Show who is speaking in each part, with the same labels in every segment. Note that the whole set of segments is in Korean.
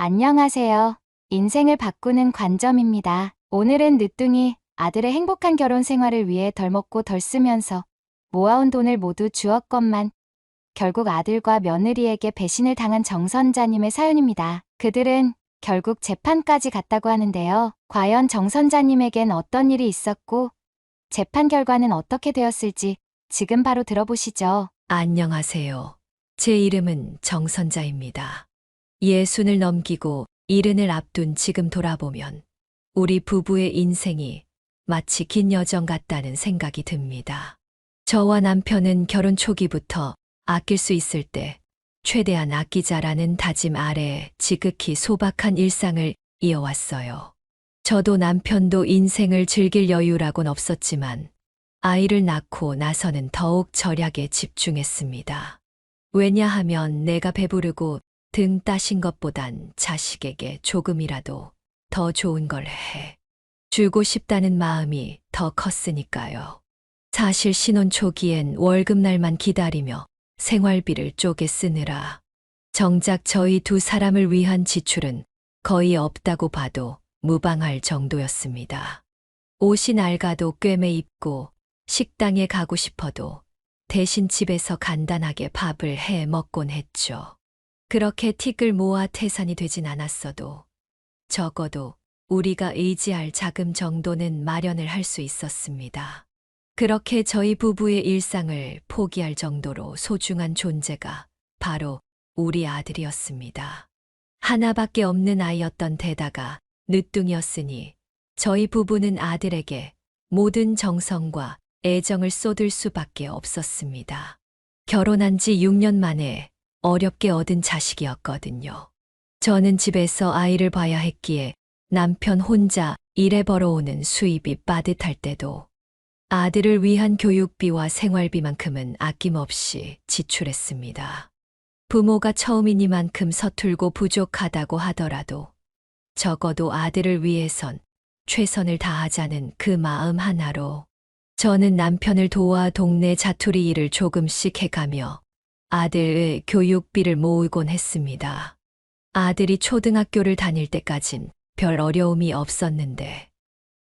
Speaker 1: 안녕하세요. 인생을 바꾸는 관점입니다. 오늘은 늦둥이 아들의 행복한 결혼 생활을 위해 덜 먹고 덜 쓰면서 모아온 돈을 모두 주었건만 결국 아들과 며느리에게 배신을 당한 정선자님의 사연입니다. 그들은 결국 재판까지 갔다고 하는데요. 과연 정선자님에겐 어떤 일이 있었고 재판 결과는 어떻게 되었을지 지금 바로 들어보시죠.
Speaker 2: 안녕하세요. 제 이름은 정선자입니다. 60을 넘기고 70을 앞둔 지금 돌아보면 우리 부부의 인생이 마치 긴 여정 같다는 생각이 듭니다. 저와 남편은 결혼 초기부터 아낄 수 있을 때 최대한 아끼자라는 다짐 아래 지극히 소박한 일상을 이어왔어요. 저도 남편도 인생을 즐길 여유라곤 없었지만 아이를 낳고 나서는 더욱 절약에 집중했습니다. 왜냐하면 내가 배부르고 등 따신 것보단 자식에게 조금이라도 더 좋은 걸 해 주고 싶다는 마음이 더 컸으니까요. 사실 신혼 초기엔 월급날만 기다리며 생활비를 쪼개 쓰느라 정작 저희 두 사람을 위한 지출은 거의 없다고 봐도 무방할 정도였습니다. 옷이 낡아도 꿰매 입고 식당에 가고 싶어도 대신 집에서 간단하게 밥을 해 먹곤 했죠. 그렇게 틱을 모아 태산이 되진 않았어도 적어도 우리가 의지할 자금 정도는 마련을 할 수 있었습니다. 그렇게 저희 부부의 일상을 포기할 정도로 소중한 존재가 바로 우리 아들이었습니다. 하나밖에 없는 아이였던 데다가 늦둥이였으니 저희 부부는 아들에게 모든 정성과 애정을 쏟을 수밖에 없었습니다. 결혼한 지 6년 만에 어렵게 얻은 자식이었거든요. 저는 집에서 아이를 봐야 했기에 남편 혼자 일해 벌어오는 수입이 빠듯할 때도 아들을 위한 교육비와 생활비만큼은 아낌없이 지출했습니다. 부모가 처음이니만큼 서툴고 부족하다고 하더라도 적어도 아들을 위해선 최선을 다하자는 그 마음 하나로 저는 남편을 도와 동네 자투리 일을 조금씩 해가며 아들의 교육비를 모으곤 했습니다. 아들이 초등학교를 다닐 때까진 별 어려움이 없었는데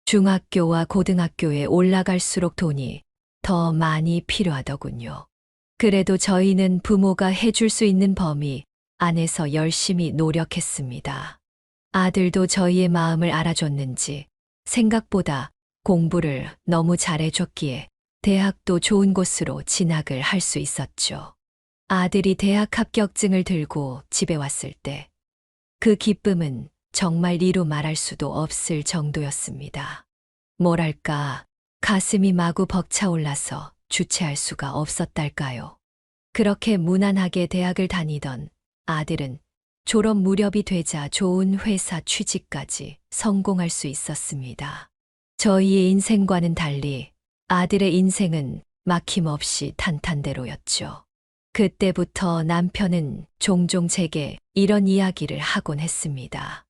Speaker 2: 중학교와 고등학교에 올라갈수록 돈이 더 많이 필요하더군요. 그래도 저희는 부모가 해줄 수 있는 범위 안에서 열심히 노력했습니다. 아들도 저희의 마음을 알아줬는지 생각보다 공부를 너무 잘해줬기에 대학도 좋은 곳으로 진학을 할 수 있었죠. 아들이 대학 합격증을 들고 집에 왔을 때 그 기쁨은 정말 이루 말할 수도 없을 정도였습니다. 뭐랄까, 가슴이 마구 벅차올라서 주체할 수가 없었달까요. 그렇게 무난하게 대학을 다니던 아들은 졸업 무렵이 되자 좋은 회사 취직까지 성공할 수 있었습니다. 저희의 인생과는 달리 아들의 인생은 막힘없이 탄탄대로였죠. 그때부터 남편은 종종 제게 이런 이야기를 하곤 했습니다.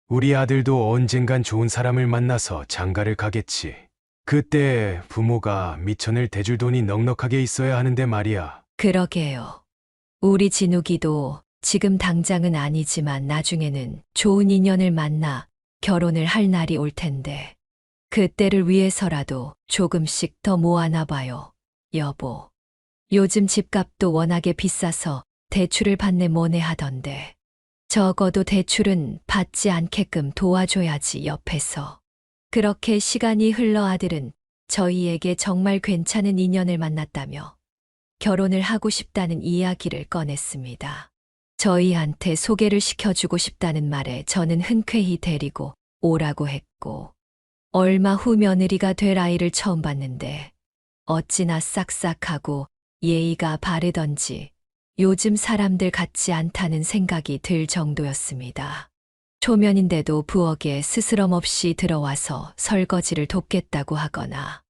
Speaker 3: 우리 아들도 언젠간 좋은 사람을 만나서 장가를 가겠지. 그때 부모가 미천을 대줄 돈이 넉넉하게 있어야 하는데 말이야.
Speaker 2: 그러게요. 우리 진욱이도 지금 당장은 아니지만 나중에는 좋은 인연을 만나 결혼을 할 날이 올 텐데 그때를 위해서라도 조금씩 더 모아나 봐요, 여보. 요즘 집값도 워낙에 비싸서 대출을 받네 뭐네 하던데 적어도 대출은 받지 않게끔 도와줘야지 옆에서. 그렇게 시간이 흘러 아들은 저희에게 정말 괜찮은 인연을 만났다며 결혼을 하고 싶다는 이야기를 꺼냈습니다. 저희한테 소개를 시켜주고 싶다는 말에 저는 흔쾌히 데리고 오라고 했고 얼마 후 며느리가 될 아이를 처음 봤는데 어찌나 싹싹하고 예의가 바르던지 요즘 사람들 같지 않다는 생각이 들 정도였습니다. 초면인데도 부엌에 스스럼 없이 들어와서 설거지를 돕겠다고 하거나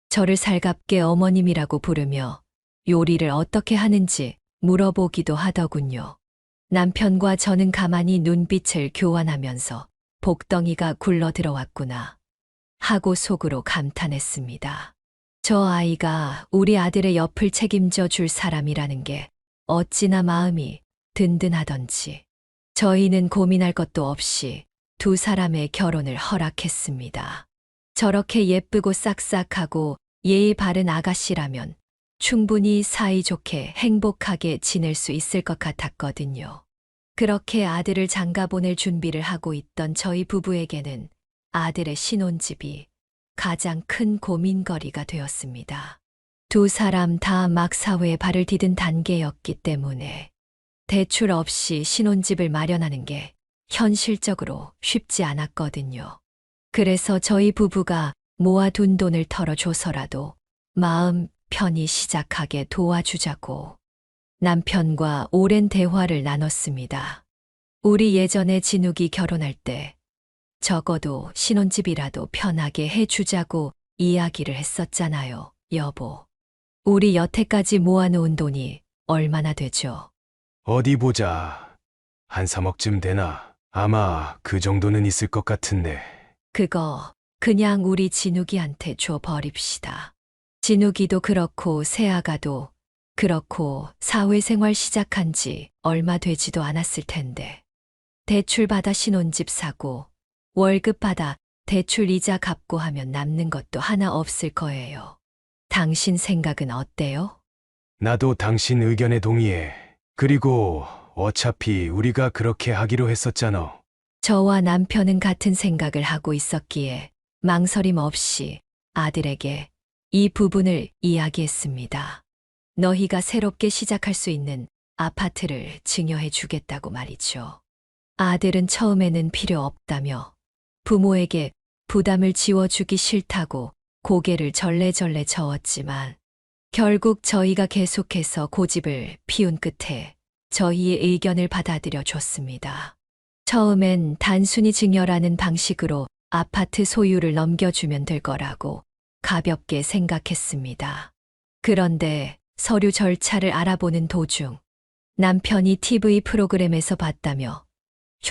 Speaker 2: 저를 살갑게 어머님이라고 부르며 요리를 어떻게 하는지 물어보기도 하더군요. 남편과 저는 가만히 눈빛을 교환하면서 복덩이가 굴러 들어왔구나 하고 속으로 감탄했습니다. 저 아이가 우리 아들의 옆을 책임져 줄 사람이라는 게 어찌나 마음이 든든하던지. 저희는 고민할 것도 없이 두 사람의 결혼을 허락했습니다. 저렇게 예쁘고 싹싹하고 예의 바른 아가씨라면 충분히 사이좋게 행복하게 지낼 수 있을 것 같았거든요. 그렇게 아들을 장가 보낼 준비를 하고 있던 저희 부부에게는 아들의 신혼집이 가장 큰 고민거리가 되었습니다. 두 사람 다 막 사회에 발을 디딘 단계였기 때문에 대출 없이 신혼집을 마련하는 게 현실적으로 쉽지 않았거든요. 그래서 저희 부부가 모아둔 돈을 털어줘서라도 마음 편히 시작하게 도와주자고 남편과 오랜 대화를 나눴습니다. 우리 예전에 진욱이 결혼할 때 적어도 신혼집이라도 편하게 해주자고 이야기를 했었잖아요, 여보. 우리 여태까지 모아놓은 돈이 얼마나 되죠?
Speaker 3: 어디 보자. 한 3억쯤 되나? 아마 그 정도는 있을 것 같은데.
Speaker 2: 그거 그냥 우리 진욱이한테 줘버립시다. 진욱이도 그렇고 새아가도 그렇고 사회생활 시작한 지 얼마 되지도 않았을 텐데. 대출 받아 신혼집 사고 월급 받아 대출 이자 갚고 하면 남는 것도 하나 없을 거예요. 당신 생각은 어때요?
Speaker 3: 나도 당신 의견에 동의해. 그리고 어차피 우리가 그렇게 하기로 했었잖아.
Speaker 2: 저와 남편은 같은 생각을 하고 있었기에 망설임 없이 아들에게 이 부분을 이야기했습니다. 너희가 새롭게 시작할 수 있는 아파트를 증여해 주겠다고 말이죠. 아들은 처음에는 필요 없다며 부모에게 부담을 지워주기 싫다고 고개를 절레절레 저었지만 결국 저희가 계속해서 고집을 피운 끝에 저희의 의견을 받아들여 줬습니다. 처음엔 단순히 증여라는 방식으로 아파트 소유를 넘겨주면 될 거라고 가볍게 생각했습니다. 그런데 서류 절차를 알아보는 도중 남편이 TV 프로그램에서 봤다며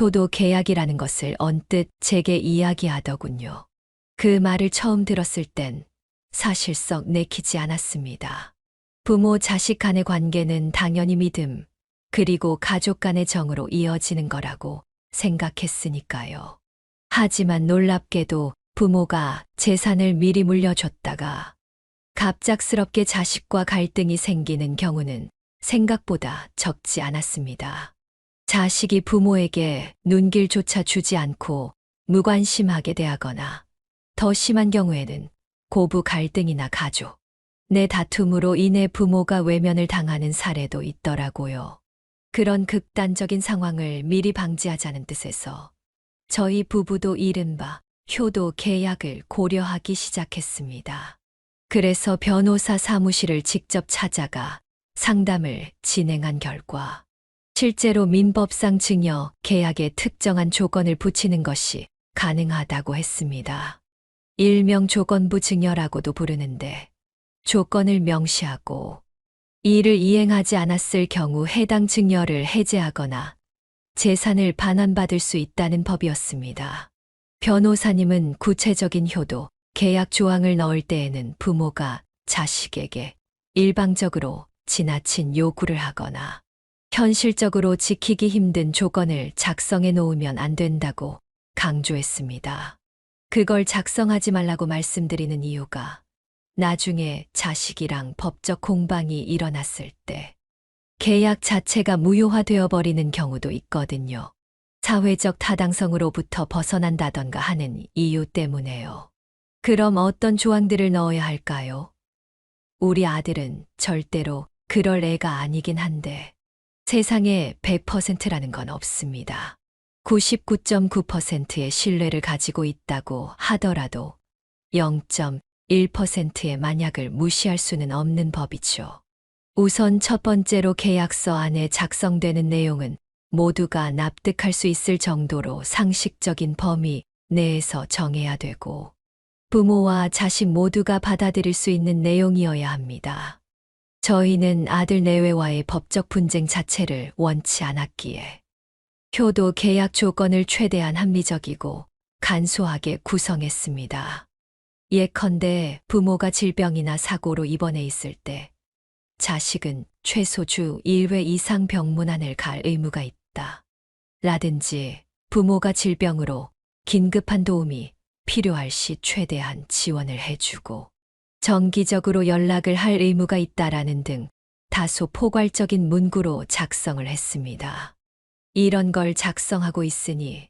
Speaker 2: 효도 계약이라는 것을 언뜻 제게 이야기하더군요. 그 말을 처음 들었을 땐 사실 썩 내키지 않았습니다. 부모 자식 간의 관계는 당연히 믿음, 그리고 가족 간의 정으로 이어지는 거라고 생각했으니까요. 하지만 놀랍게도 부모가 재산을 미리 물려줬다가 갑작스럽게 자식과 갈등이 생기는 경우는 생각보다 적지 않았습니다. 자식이 부모에게 눈길조차 주지 않고 무관심하게 대하거나 더 심한 경우에는 고부 갈등이나 가족 내 다툼으로 인해 부모가 외면을 당하는 사례도 있더라고요. 그런 극단적인 상황을 미리 방지하자는 뜻에서 저희 부부도 이른바 효도 계약을 고려하기 시작했습니다. 그래서 변호사 사무실을 직접 찾아가 상담을 진행한 결과 실제로 민법상 증여 계약에 특정한 조건을 붙이는 것이 가능하다고 했습니다. 일명 조건부 증여라고도 부르는데 조건을 명시하고 이를 이행하지 않았을 경우 해당 증여를 해제하거나 재산을 반환받을 수 있다는 법이었습니다. 변호사님은 구체적인 효도, 계약 조항을 넣을 때에는 부모가 자식에게 일방적으로 지나친 요구를 하거나 현실적으로 지키기 힘든 조건을 작성해 놓으면 안 된다고 강조했습니다. 그걸 작성하지 말라고 말씀드리는 이유가 나중에 자식이랑 법적 공방이 일어났을 때 계약 자체가 무효화되어 버리는 경우도 있거든요. 사회적 타당성으로부터 벗어난다던가 하는 이유 때문에요. 그럼 어떤 조항들을 넣어야 할까요? 우리 아들은 절대로 그럴 애가 아니긴 한데 세상에 100%라는 건 없습니다. 99.9%의 신뢰를 가지고 있다고 하더라도 0.1%의 만약을 무시할 수는 없는 법이죠. 우선 첫 번째로 계약서 안에 작성되는 내용은 모두가 납득할 수 있을 정도로 상식적인 범위 내에서 정해야 되고 부모와 자식 모두가 받아들일 수 있는 내용이어야 합니다. 저희는 아들 내외와의 법적 분쟁 자체를 원치 않았기에 효도 계약 조건을 최대한 합리적이고 간소하게 구성했습니다. 예컨대 부모가 질병이나 사고로 입원해 있을 때 자식은 최소 주 1회 이상 병문안을 갈 의무가 있다. 라든지 부모가 질병으로 긴급한 도움이 필요할 시 최대한 지원을 해주고 정기적으로 연락을 할 의무가 있다라는 등 다소 포괄적인 문구로 작성을 했습니다. 이런 걸 작성하고 있으니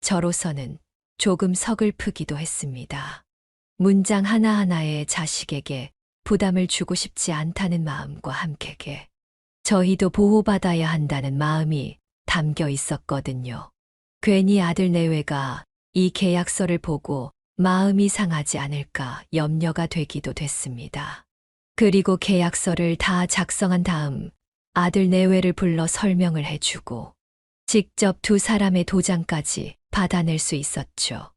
Speaker 2: 저로서는 조금 서글프기도 했습니다. 문장 하나하나에 자식에게 부담을 주고 싶지 않다는 마음과 함께 저희도 보호받아야 한다는 마음이 담겨 있었거든요. 괜히 아들 내외가 이 계약서를 보고 마음이 상하지 않을까 염려가 되기도 됐습니다. 그리고 계약서를 다 작성한 다음 아들 내외를 불러 설명을 해주고 직접 두 사람의 도장까지 받아낼 수 있었죠.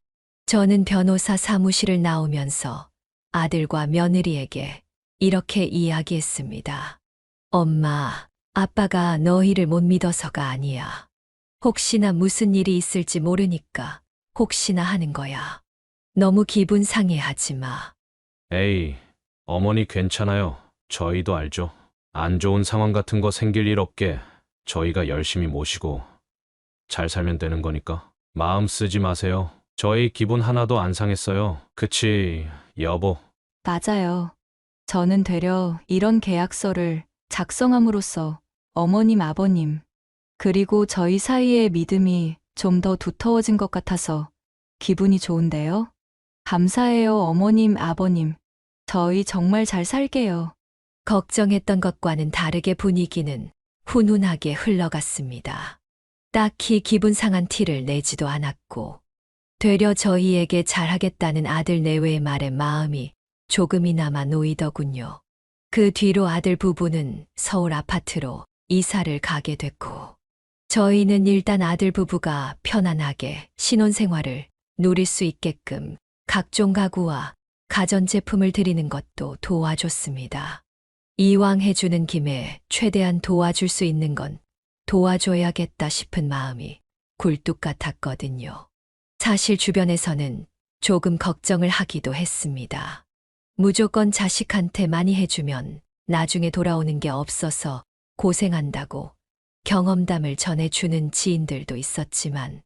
Speaker 2: 저는 변호사 사무실을 나오면서 아들과 며느리에게 이렇게 이야기했습니다. 엄마, 아빠가 너희를 못 믿어서가 아니야. 혹시나 무슨 일이 있을지 모르니까 혹시나 하는 거야. 너무 기분 상해하지 마.
Speaker 4: 에이, 어머니 괜찮아요. 저희도 알죠. 안 좋은 상황 같은 거 생길 일 없게 저희가 열심히 모시고 잘 살면 되는 거니까. 마음 쓰지 마세요. 저희 기분 하나도 안 상했어요. 그치, 여보?
Speaker 5: 맞아요. 저는 되려 이런 계약서를 작성함으로써 어머님, 아버님, 그리고 저희 사이의 믿음이 좀 더 두터워진 것 같아서 기분이 좋은데요. 감사해요, 어머님, 아버님. 저희 정말 잘 살게요.
Speaker 2: 걱정했던 것과는 다르게 분위기는 훈훈하게 흘러갔습니다. 딱히 기분 상한 티를 내지도 않았고 되려 저희에게 잘하겠다는 아들 내외의 말에 마음이 조금이나마 놓이더군요. 그 뒤로 아들 부부는 서울 아파트로 이사를 가게 됐고 저희는 일단 아들 부부가 편안하게 신혼생활을 누릴 수 있게끔 각종 가구와 가전제품을 드리는 것도 도와줬습니다. 이왕 해주는 김에 최대한 도와줄 수 있는 건 도와줘야겠다 싶은 마음이 굴뚝 같았거든요. 사실 주변에서는 조금 걱정을 하기도 했습니다. 무조건 자식한테 많이 해주면 나중에 돌아오는 게 없어서 고생한다고 경험담을 전해주는 지인들도 있었지만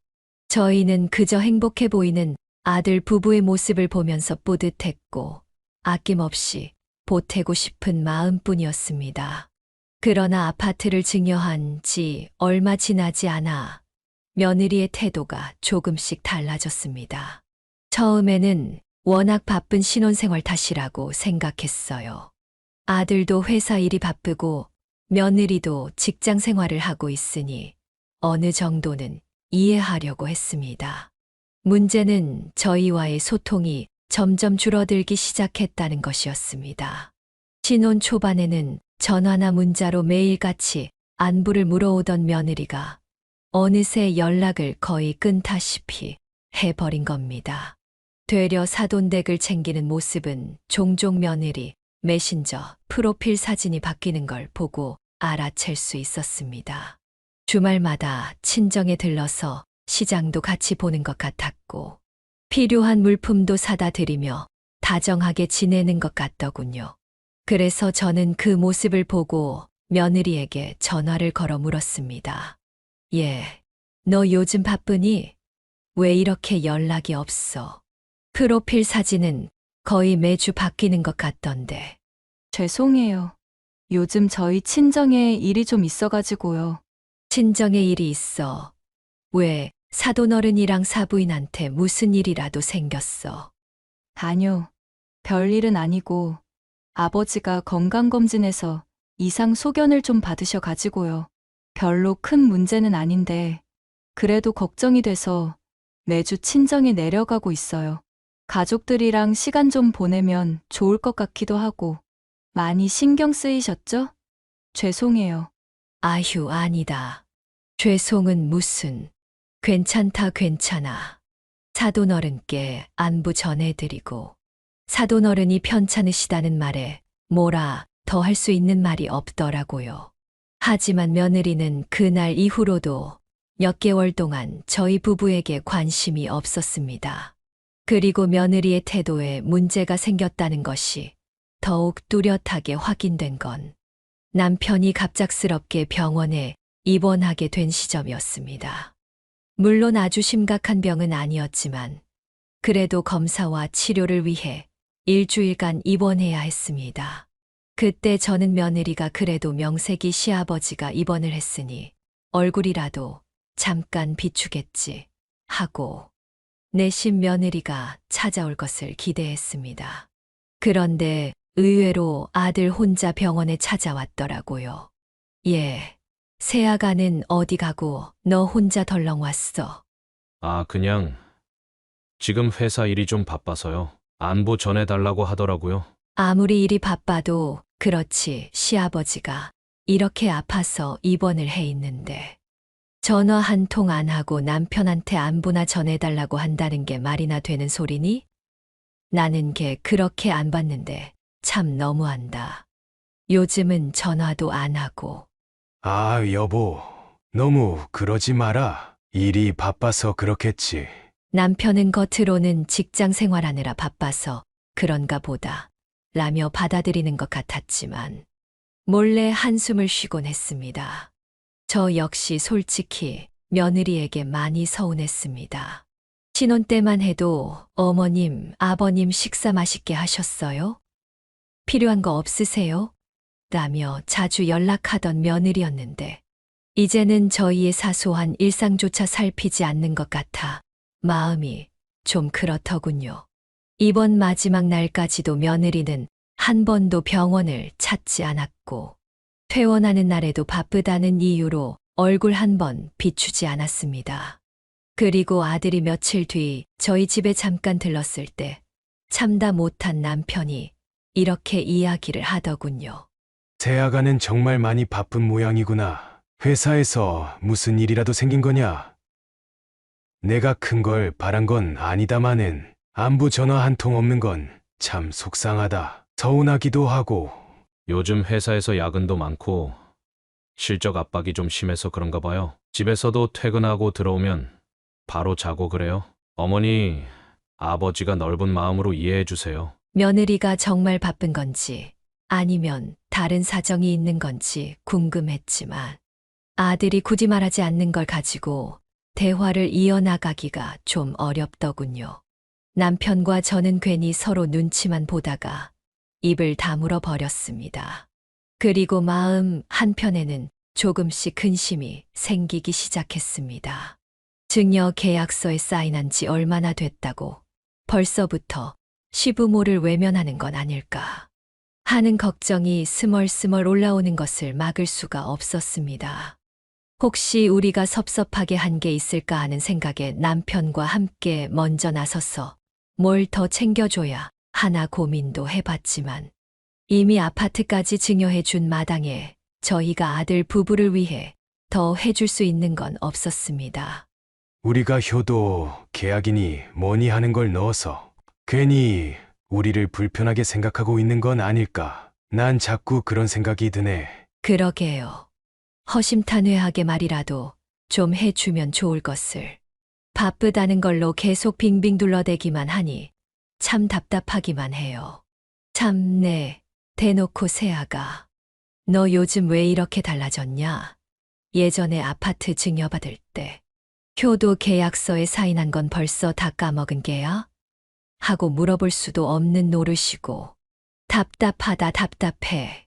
Speaker 2: 저희는 그저 행복해 보이는 아들 부부의 모습을 보면서 뿌듯했고 아낌없이 보태고 싶은 마음뿐이었습니다. 그러나 아파트를 증여한 지 얼마 지나지 않아 며느리의 태도가 조금씩 달라졌습니다. 처음에는 워낙 바쁜 신혼생활 탓이라고 생각했어요. 아들도 회사 일이 바쁘고 며느리도 직장 생활을 하고 있으니 어느 정도는 이해하려고 했습니다. 문제는 저희와의 소통이 점점 줄어들기 시작했다는 것이었습니다. 신혼 초반에는 전화나 문자로 매일같이 안부를 물어오던 며느리가 어느새 연락을 거의 끊다시피 해버린 겁니다. 되려 사돈댁을 챙기는 모습은 종종 며느리 메신저 프로필 사진이 바뀌는 걸 보고 알아챌 수 있었습니다. 주말마다 친정에 들러서 시장도 같이 보는 것 같았고 필요한 물품도 사다 드리며 다정하게 지내는 것 같더군요. 그래서 저는 그 모습을 보고 며느리에게 전화를 걸어 물었습니다. 너 요즘 바쁘니? 왜 이렇게 연락이 없어? 프로필 사진은 거의 매주 바뀌는 것 같던데.
Speaker 5: 죄송해요. 요즘 저희 친정에 일이 좀 있어가지고요.
Speaker 2: 친정에 일이 있어. 왜 사돈어른이랑 사부인한테 무슨 일이라도 생겼어?
Speaker 5: 아니요. 별일은 아니고 아버지가 건강검진에서 이상 소견을 좀 받으셔가지고요. 별로 큰 문제는 아닌데 그래도 걱정이 돼서 매주 친정에 내려가고 있어요. 가족들이랑 시간 좀 보내면 좋을 것 같기도 하고 많이 신경 쓰이셨죠? 죄송해요.
Speaker 2: 아휴, 아니다. 죄송은 무슨. 괜찮다, 괜찮아. 사돈어른께 안부 전해드리고 사돈어른이 편찮으시다는 말에 뭐라 더 할 수 있는 말이 없더라고요. 하지만 며느리는 그날 이후로도 몇 개월 동안 저희 부부에게 관심이 없었습니다. 그리고 며느리의 태도에 문제가 생겼다는 것이 더욱 뚜렷하게 확인된 건 남편이 갑작스럽게 병원에 입원하게 된 시점이었습니다. 물론 아주 심각한 병은 아니었지만 그래도 검사와 치료를 위해 일주일간 입원해야 했습니다. 그때 저는 며느리가 그래도 명색이 시아버지가 입원을 했으니 얼굴이라도 잠깐 비추겠지 하고 내심 며느리가 찾아올 것을 기대했습니다. 그런데 의외로 아들 혼자 병원에 찾아왔더라고요. 예, 새아가는 어디 가고 너 혼자 덜렁 왔어.
Speaker 4: 아, 그냥 지금 회사 일이 좀 바빠서요. 안부 전해달라고 하더라고요.
Speaker 2: 아무리 일이 바빠도 그렇지 시아버지가 이렇게 아파서 입원을 해 있는데 전화 한 통 안 하고 남편한테 안부나 전해달라고 한다는 게 말이나 되는 소리니? 나는 걔 그렇게 안 받는데 참 너무한다. 요즘은 전화도 안 하고
Speaker 3: 아, 여보. 너무 그러지 마라. 일이 바빠서 그렇겠지.
Speaker 2: 남편은 겉으로는 직장 생활하느라 바빠서 그런가 보다 라며 받아들이는 것 같았지만 몰래 한숨을 쉬곤 했습니다. 저 역시 솔직히 며느리에게 많이 서운했습니다. 신혼 때만 해도 어머님, 아버님 식사 맛있게 하셨어요? 필요한 거 없으세요? 라며 자주 연락하던 며느리였는데 이제는 저희의 사소한 일상조차 살피지 않는 것 같아 마음이 좀 그렇더군요. 이번 마지막 날까지도 며느리는 한 번도 병원을 찾지 않았고 퇴원하는 날에도 바쁘다는 이유로 얼굴 한 번 비추지 않았습니다. 그리고 아들이 며칠 뒤 저희 집에 잠깐 들렀을 때 참다 못한 남편이 이렇게 이야기를 하더군요.
Speaker 3: 새아가는 정말 많이 바쁜 모양이구나. 회사에서 무슨 일이라도 생긴 거냐? 내가 큰 걸 바란 건 아니다마는 안부 전화 한 통 없는 건 참 속상하다. 서운하기도 하고.
Speaker 4: 요즘 회사에서 야근도 많고 실적 압박이 좀 심해서 그런가 봐요. 집에서도 퇴근하고 들어오면 바로 자고 그래요. 어머니, 아버지가 넓은 마음으로 이해해 주세요.
Speaker 2: 며느리가 정말 바쁜 건지 아니면 다른 사정이 있는 건지 궁금했지만 아들이 굳이 말하지 않는 걸 가지고 대화를 이어나가기가 좀 어렵더군요. 남편과 저는 괜히 서로 눈치만 보다가 입을 다물어 버렸습니다. 그리고 마음 한편에는 조금씩 근심이 생기기 시작했습니다. 증여 계약서에 사인한 지 얼마나 됐다고 벌써부터 시부모를 외면하는 건 아닐까 하는 걱정이 스멀스멀 올라오는 것을 막을 수가 없었습니다. 혹시 우리가 섭섭하게 한 게 있을까 하는 생각에 남편과 함께 먼저 나서서 뭘 더 챙겨줘야 하나 고민도 해봤지만 이미 아파트까지 증여해 준 마당에 저희가 아들 부부를 위해 더 해줄 수 있는 건 없었습니다.
Speaker 3: 우리가 효도 계약이니 뭐니 하는 걸 넣어서 괜히 우리를 불편하게 생각하고 있는 건 아닐까. 난 자꾸 그런 생각이 드네.
Speaker 2: 그러게요. 허심탄회하게 말이라도 좀 해주면 좋을 것을. 바쁘다는 걸로 계속 빙빙 둘러대기만 하니 참 답답하기만 해요. 참네, 대놓고 새아가. 너 요즘 왜 이렇게 달라졌냐? 예전에 아파트 증여받을 때 효도 계약서에 사인한 건 벌써 다 까먹은 게야? 하고 물어볼 수도 없는 노릇이고 답답하다 답답해.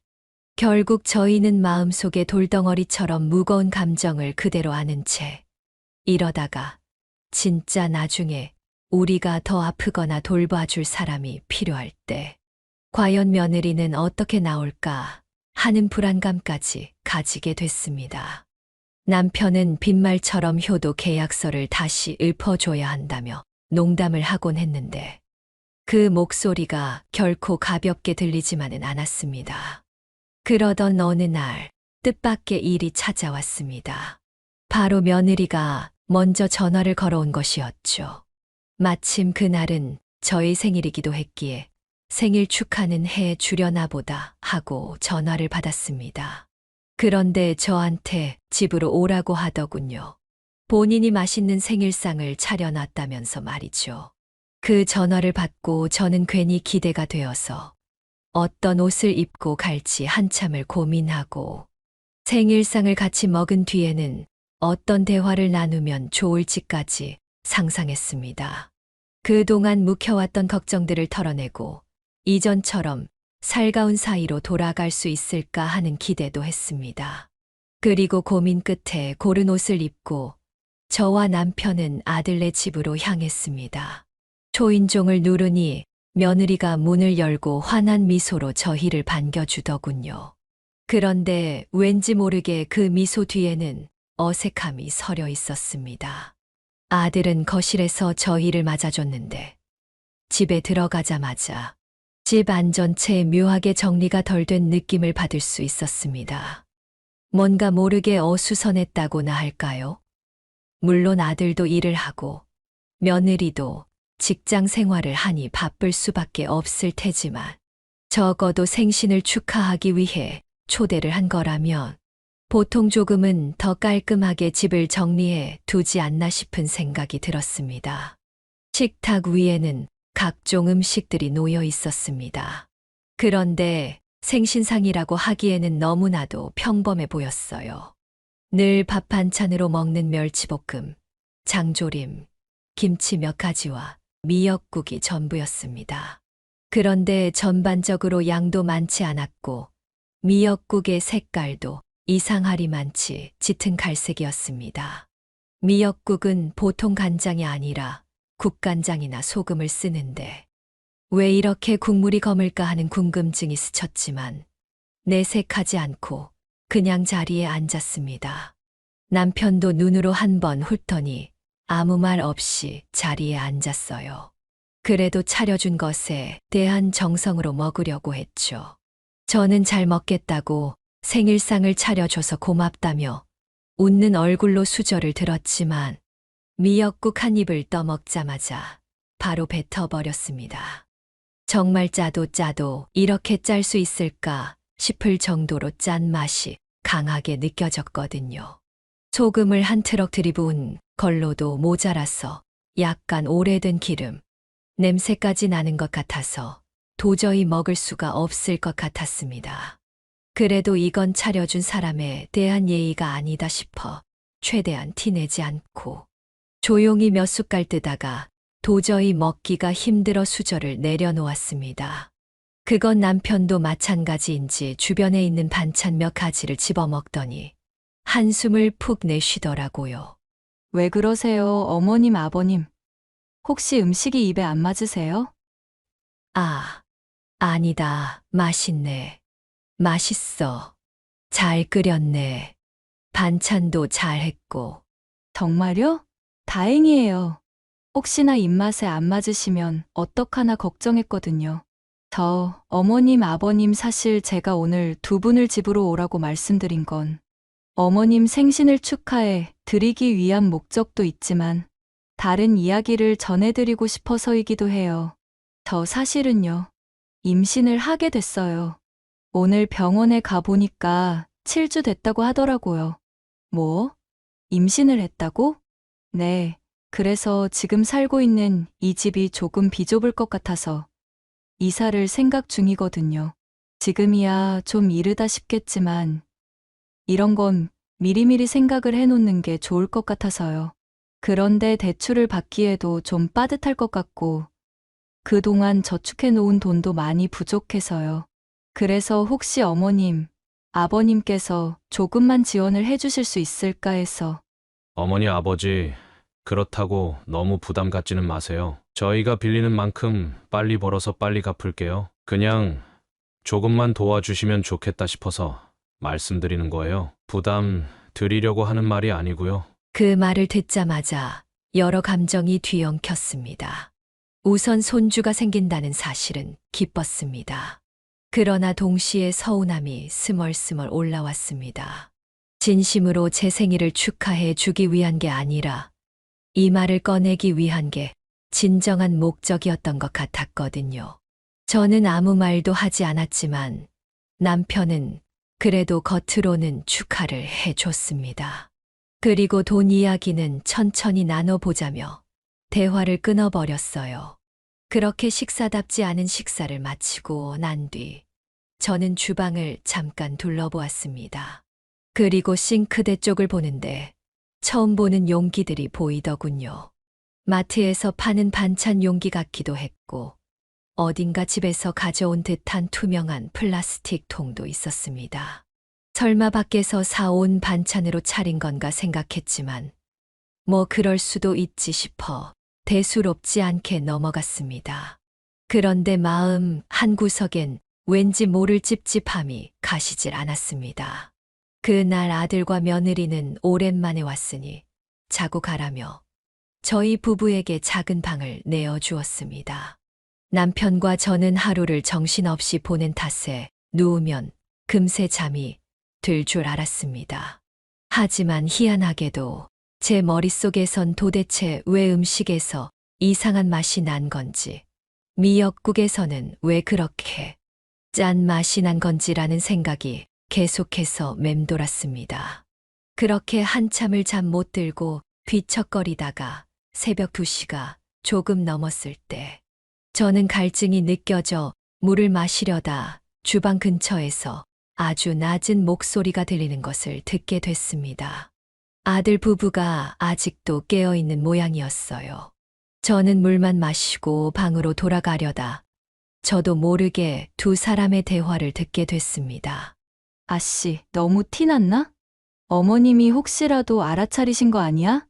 Speaker 2: 결국 저희는 마음속에 돌덩어리처럼 무거운 감정을 그대로 안은 채 이러다가 진짜 나중에 우리가 더 아프거나 돌봐줄 사람이 필요할 때 과연 며느리는 어떻게 나올까 하는 불안감까지 가지게 됐습니다. 남편은 빈말처럼 효도 계약서를 다시 읊어줘야 한다며 농담을 하곤 했는데 그 목소리가 결코 가볍게 들리지만은 않았습니다. 그러던 어느 날 뜻밖의 일이 찾아왔습니다. 바로 며느리가 먼저 전화를 걸어온 것이었죠. 마침 그날은 저희 생일이기도 했기에 생일 축하는 해 주려나 보다 하고 전화를 받았습니다. 그런데 저한테 집으로 오라고 하더군요. 본인이 맛있는 생일상을 차려놨다면서 말이죠. 그 전화를 받고 저는 괜히 기대가 되어서 어떤 옷을 입고 갈지 한참을 고민하고 생일상을 같이 먹은 뒤에는 어떤 대화를 나누면 좋을지까지 상상했습니다. 그동안 묵혀왔던 걱정들을 털어내고 이전처럼 살가운 사이로 돌아갈 수 있을까 하는 기대도 했습니다. 그리고 고민 끝에 고른 옷을 입고 저와 남편은 아들네 집으로 향했습니다. 초인종을 누르니 며느리가 문을 열고 환한 미소로 저희를 반겨주더군요. 그런데 왠지 모르게 그 미소 뒤에는 어색함이 서려 있었습니다. 아들은 거실에서 저희를 맞아줬는데 집에 들어가자마자 집 안 전체에 묘하게 정리가 덜 된 느낌을 받을 수 있었습니다. 뭔가 모르게 어수선했다고나 할까요? 물론 아들도 일을 하고 며느리도 직장 생활을 하니 바쁠 수밖에 없을 테지만 적어도 생신을 축하하기 위해 초대를 한 거라면 보통 조금은 더 깔끔하게 집을 정리해 두지 않나 싶은 생각이 들었습니다. 식탁 위에는 각종 음식들이 놓여 있었습니다. 그런데 생신상이라고 하기에는 너무나도 평범해 보였어요. 늘 밥 반찬으로 먹는 멸치볶음, 장조림, 김치 몇 가지와 미역국이 전부였습니다. 그런데 전반적으로 양도 많지 않았고 미역국의 색깔도 이상하리만치 짙은 갈색이었습니다. 미역국은 보통 간장이 아니라 국간장이나 소금을 쓰는데 왜 이렇게 국물이 검을까 하는 궁금증이 스쳤지만 내색하지 않고 그냥 자리에 앉았습니다. 남편도 눈으로 한번 훑더니 아무 말 없이 자리에 앉았어요. 그래도 차려준 것에 대한 정성으로 먹으려고 했죠. 저는 잘 먹겠다고 생일상을 차려줘서 고맙다며 웃는 얼굴로 수저를 들었지만 미역국 한 입을 떠먹자마자 바로 뱉어버렸습니다. 정말 짜도 이렇게 짤 수 있을까 싶을 정도로 짠 맛이 강하게 느껴졌거든요. 소금을 한 트럭 들이부은 걸로도 모자라서 약간 오래된 기름, 냄새까지 나는 것 같아서 도저히 먹을 수가 없을 것 같았습니다. 그래도 이건 차려준 사람에 대한 예의가 아니다 싶어 최대한 티내지 않고 조용히 몇 숟갈 뜨다가 도저히 먹기가 힘들어 수저를 내려놓았습니다. 그건 남편도 마찬가지인지 주변에 있는 반찬 몇 가지를 집어먹더니 한숨을 푹 내쉬더라고요.
Speaker 5: 왜 그러세요, 어머님, 아버님? 혹시 음식이 입에 안 맞으세요?
Speaker 2: 아, 아니다. 맛있네. 맛있어. 잘 끓였네. 반찬도 잘했고.
Speaker 5: 정말요? 다행이에요. 혹시나 입맛에 안 맞으시면 어떡하나 걱정했거든요. 저, 어머님, 아버님 사실 제가 오늘 두 분을 집으로 오라고 말씀드린 건 어머님 생신을 축하해 드리기 위한 목적도 있지만 다른 이야기를 전해드리고 싶어서이기도 해요. 저 사실은요, 임신을 하게 됐어요. 오늘 병원에 가보니까 7주 됐다고 하더라고요. 뭐? 임신을 했다고? 네. 그래서 지금 살고 있는 이 집이 조금 비좁을 것 같아서 이사를 생각 중이거든요. 지금이야 좀 이르다 싶겠지만 이런 건 미리미리 생각을 해놓는 게 좋을 것 같아서요. 그런데 대출을 받기에도 좀 빠듯할 것 같고 그동안 저축해 놓은 돈도 많이 부족해서요. 그래서 혹시 어머님, 아버님께서 조금만 지원을 해주실 수 있을까 해서.
Speaker 4: 어머니, 아버지, 그렇다고 너무 부담 갖지는 마세요. 저희가 빌리는 만큼 빨리 벌어서 빨리 갚을게요. 그냥 조금만 도와주시면 좋겠다 싶어서 말씀드리는 거예요. 부담 드리려고 하는 말이 아니고요.
Speaker 2: 그 말을 듣자마자 여러 감정이 뒤엉켰습니다. 우선 손주가 생긴다는 사실은 기뻤습니다. 그러나 동시에 서운함이 스멀스멀 올라왔습니다. 진심으로 제 생일을 축하해 주기 위한 게 아니라 이 말을 꺼내기 위한 게 진정한 목적이었던 것 같았거든요. 저는 아무 말도 하지 않았지만 남편은 그래도 겉으로는 축하를 해줬습니다. 그리고 돈 이야기는 천천히 나눠보자며 대화를 끊어버렸어요. 그렇게 식사답지 않은 식사를 마치고 난 뒤 저는 주방을 잠깐 둘러보았습니다. 그리고 싱크대 쪽을 보는데 처음 보는 용기들이 보이더군요. 마트에서 파는 반찬 용기 같기도 했고, 어딘가 집에서 가져온 듯한 투명한 플라스틱 통도 있었습니다. 설마 밖에서 사온 반찬으로 차린 건가 생각했지만, 뭐 그럴 수도 있지 싶어 대수롭지 않게 넘어갔습니다. 그런데 마음 한구석엔 왠지 모를 찝찝함이 가시질 않았습니다. 그날 아들과 며느리는 오랜만에 왔으니 자고 가라며 저희 부부에게 작은 방을 내어주었습니다. 남편과 저는 하루를 정신없이 보낸 탓에 누우면 금세 잠이 들 줄 알았습니다. 하지만 희한하게도 제 머릿속에선 도대체 왜 음식에서 이상한 맛이 난 건지, 미역국에서는 왜 그렇게 짠 맛이 난 건지라는 생각이 계속해서 맴돌았습니다. 그렇게 한참을 잠 못 들고 뒤척거리다가 새벽 2시가 조금 넘었을 때 저는 갈증이 느껴져 물을 마시려다 주방 근처에서 아주 낮은 목소리가 들리는 것을 듣게 됐습니다. 아들 부부가 아직도 깨어있는 모양이었어요. 저는 물만 마시고 방으로 돌아가려다 저도 모르게 두 사람의 대화를 듣게 됐습니다.
Speaker 5: 아씨, 너무 티났나? 어머님이 혹시라도 알아차리신 거 아니야?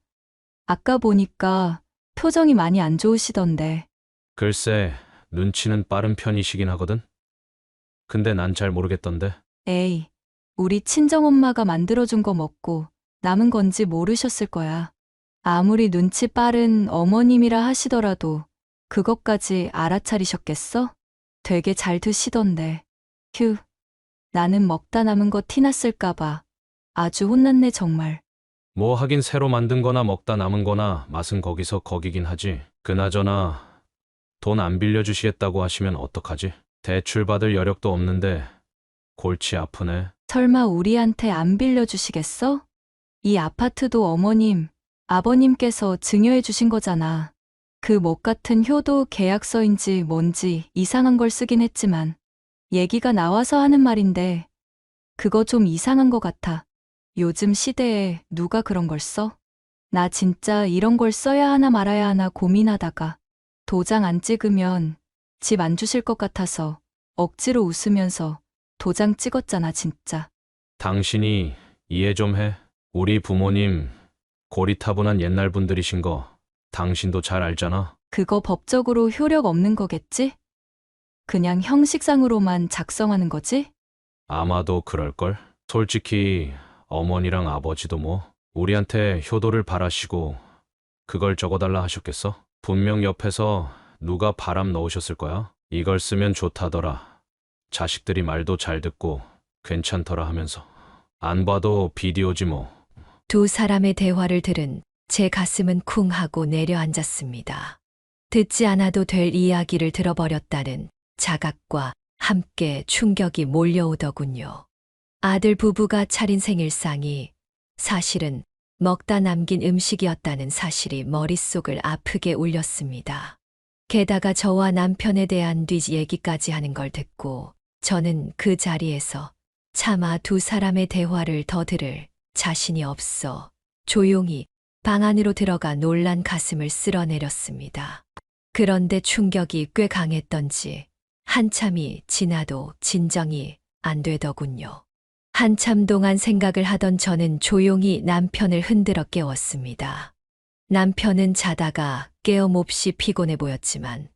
Speaker 5: 아까 보니까 표정이 많이 안 좋으시던데.
Speaker 4: 글쎄, 눈치는 빠른 편이시긴 하거든? 근데 난 잘 모르겠던데.
Speaker 5: 에이, 우리 친정엄마가 만들어준 거 먹고 남은 건지 모르셨을 거야. 아무리 눈치 빠른 어머님이라 하시더라도 그것까지 알아차리셨겠어? 되게 잘 드시던데. 휴, 나는 먹다 남은 거 티났을까봐 아주 혼났네 정말.
Speaker 4: 뭐 하긴 새로 만든 거나 먹다 남은 거나 맛은 거기서 거기긴 하지. 그나저나 돈 안 빌려주시겠다고 하시면 어떡하지? 대출 받을 여력도 없는데 골치 아프네.
Speaker 5: 설마 우리한테 안 빌려주시겠어? 이 아파트도 어머님, 아버님께서 증여해 주신 거잖아. 그 못 같은 효도 계약서인지 뭔지 이상한 걸 쓰긴 했지만 얘기가 나와서 하는 말인데 그거 좀 이상한 것 같아. 요즘 시대에 누가 그런 걸 써? 나 진짜 이런 걸 써야 하나 말아야 하나 고민하다가 도장 안 찍으면 집 안 주실 것 같아서 억지로 웃으면서 도장 찍었잖아 진짜.
Speaker 4: 당신이 이해 좀 해. 우리 부모님 고리타분한 옛날 분들이신 거 당신도 잘 알잖아.
Speaker 5: 그거 법적으로 효력 없는 거겠지? 그냥 형식상으로만 작성하는 거지?
Speaker 4: 아마도 그럴걸? 솔직히 어머니랑 아버지도 뭐 우리한테 효도를 바라시고 그걸 적어달라 하셨겠어? 분명 옆에서 누가 바람 넣으셨을 거야. 이걸 쓰면 좋다더라. 자식들이 말도 잘 듣고 괜찮더라 하면서. 안 봐도 비디오지 뭐.
Speaker 2: 두 사람의 대화를 들은 제 가슴은 쿵 하고 내려앉았습니다. 듣지 않아도 될 이야기를 들어버렸다는 자각과 함께 충격이 몰려오더군요. 아들 부부가 차린 생일상이 사실은 먹다 남긴 음식이었다는 사실이 머릿속을 아프게 울렸습니다. 게다가 저와 남편에 대한 뒷얘기까지 하는 걸 듣고 저는 그 자리에서 차마 두 사람의 대화를 더 들을 자신이 없어 조용히 방 안으로 들어가 놀란 가슴을 쓸어내렸습니다. 그런데 충격이 꽤 강했던지 한참이 지나도 진정이 안 되더군요. 한참 동안 생각을 하던 저는 조용히 남편을 흔들어 깨웠습니다. 남편은 자다가 깨어 몹시 피곤해 보였지만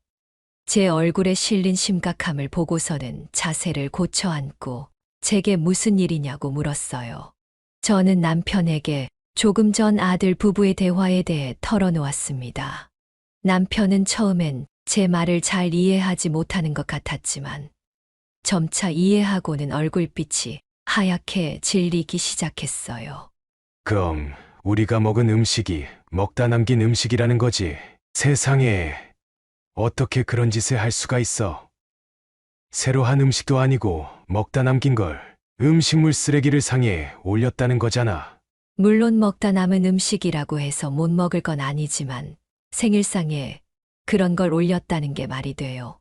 Speaker 2: 제 얼굴에 실린 심각함을 보고서는 자세를 고쳐 앉고 제게 무슨 일이냐고 물었어요. 저는 남편에게 조금 전 아들 부부의 대화에 대해 털어놓았습니다. 남편은 처음엔 제 말을 잘 이해하지 못하는 것 같았지만 점차 이해하고는 얼굴빛이 하얗게 질리기 시작했어요.
Speaker 3: 그럼 우리가 먹은 음식이 먹다 남긴 음식이라는 거지. 세상에 어떻게 그런 짓을 할 수가 있어. 새로 한 음식도 아니고 먹다 남긴 걸 음식물 쓰레기를 상에 올렸다는 거잖아.
Speaker 2: 물론 먹다 남은 음식이라고 해서 못 먹을 건 아니지만 생일상에 그런 걸 올렸다는 게 말이 돼요.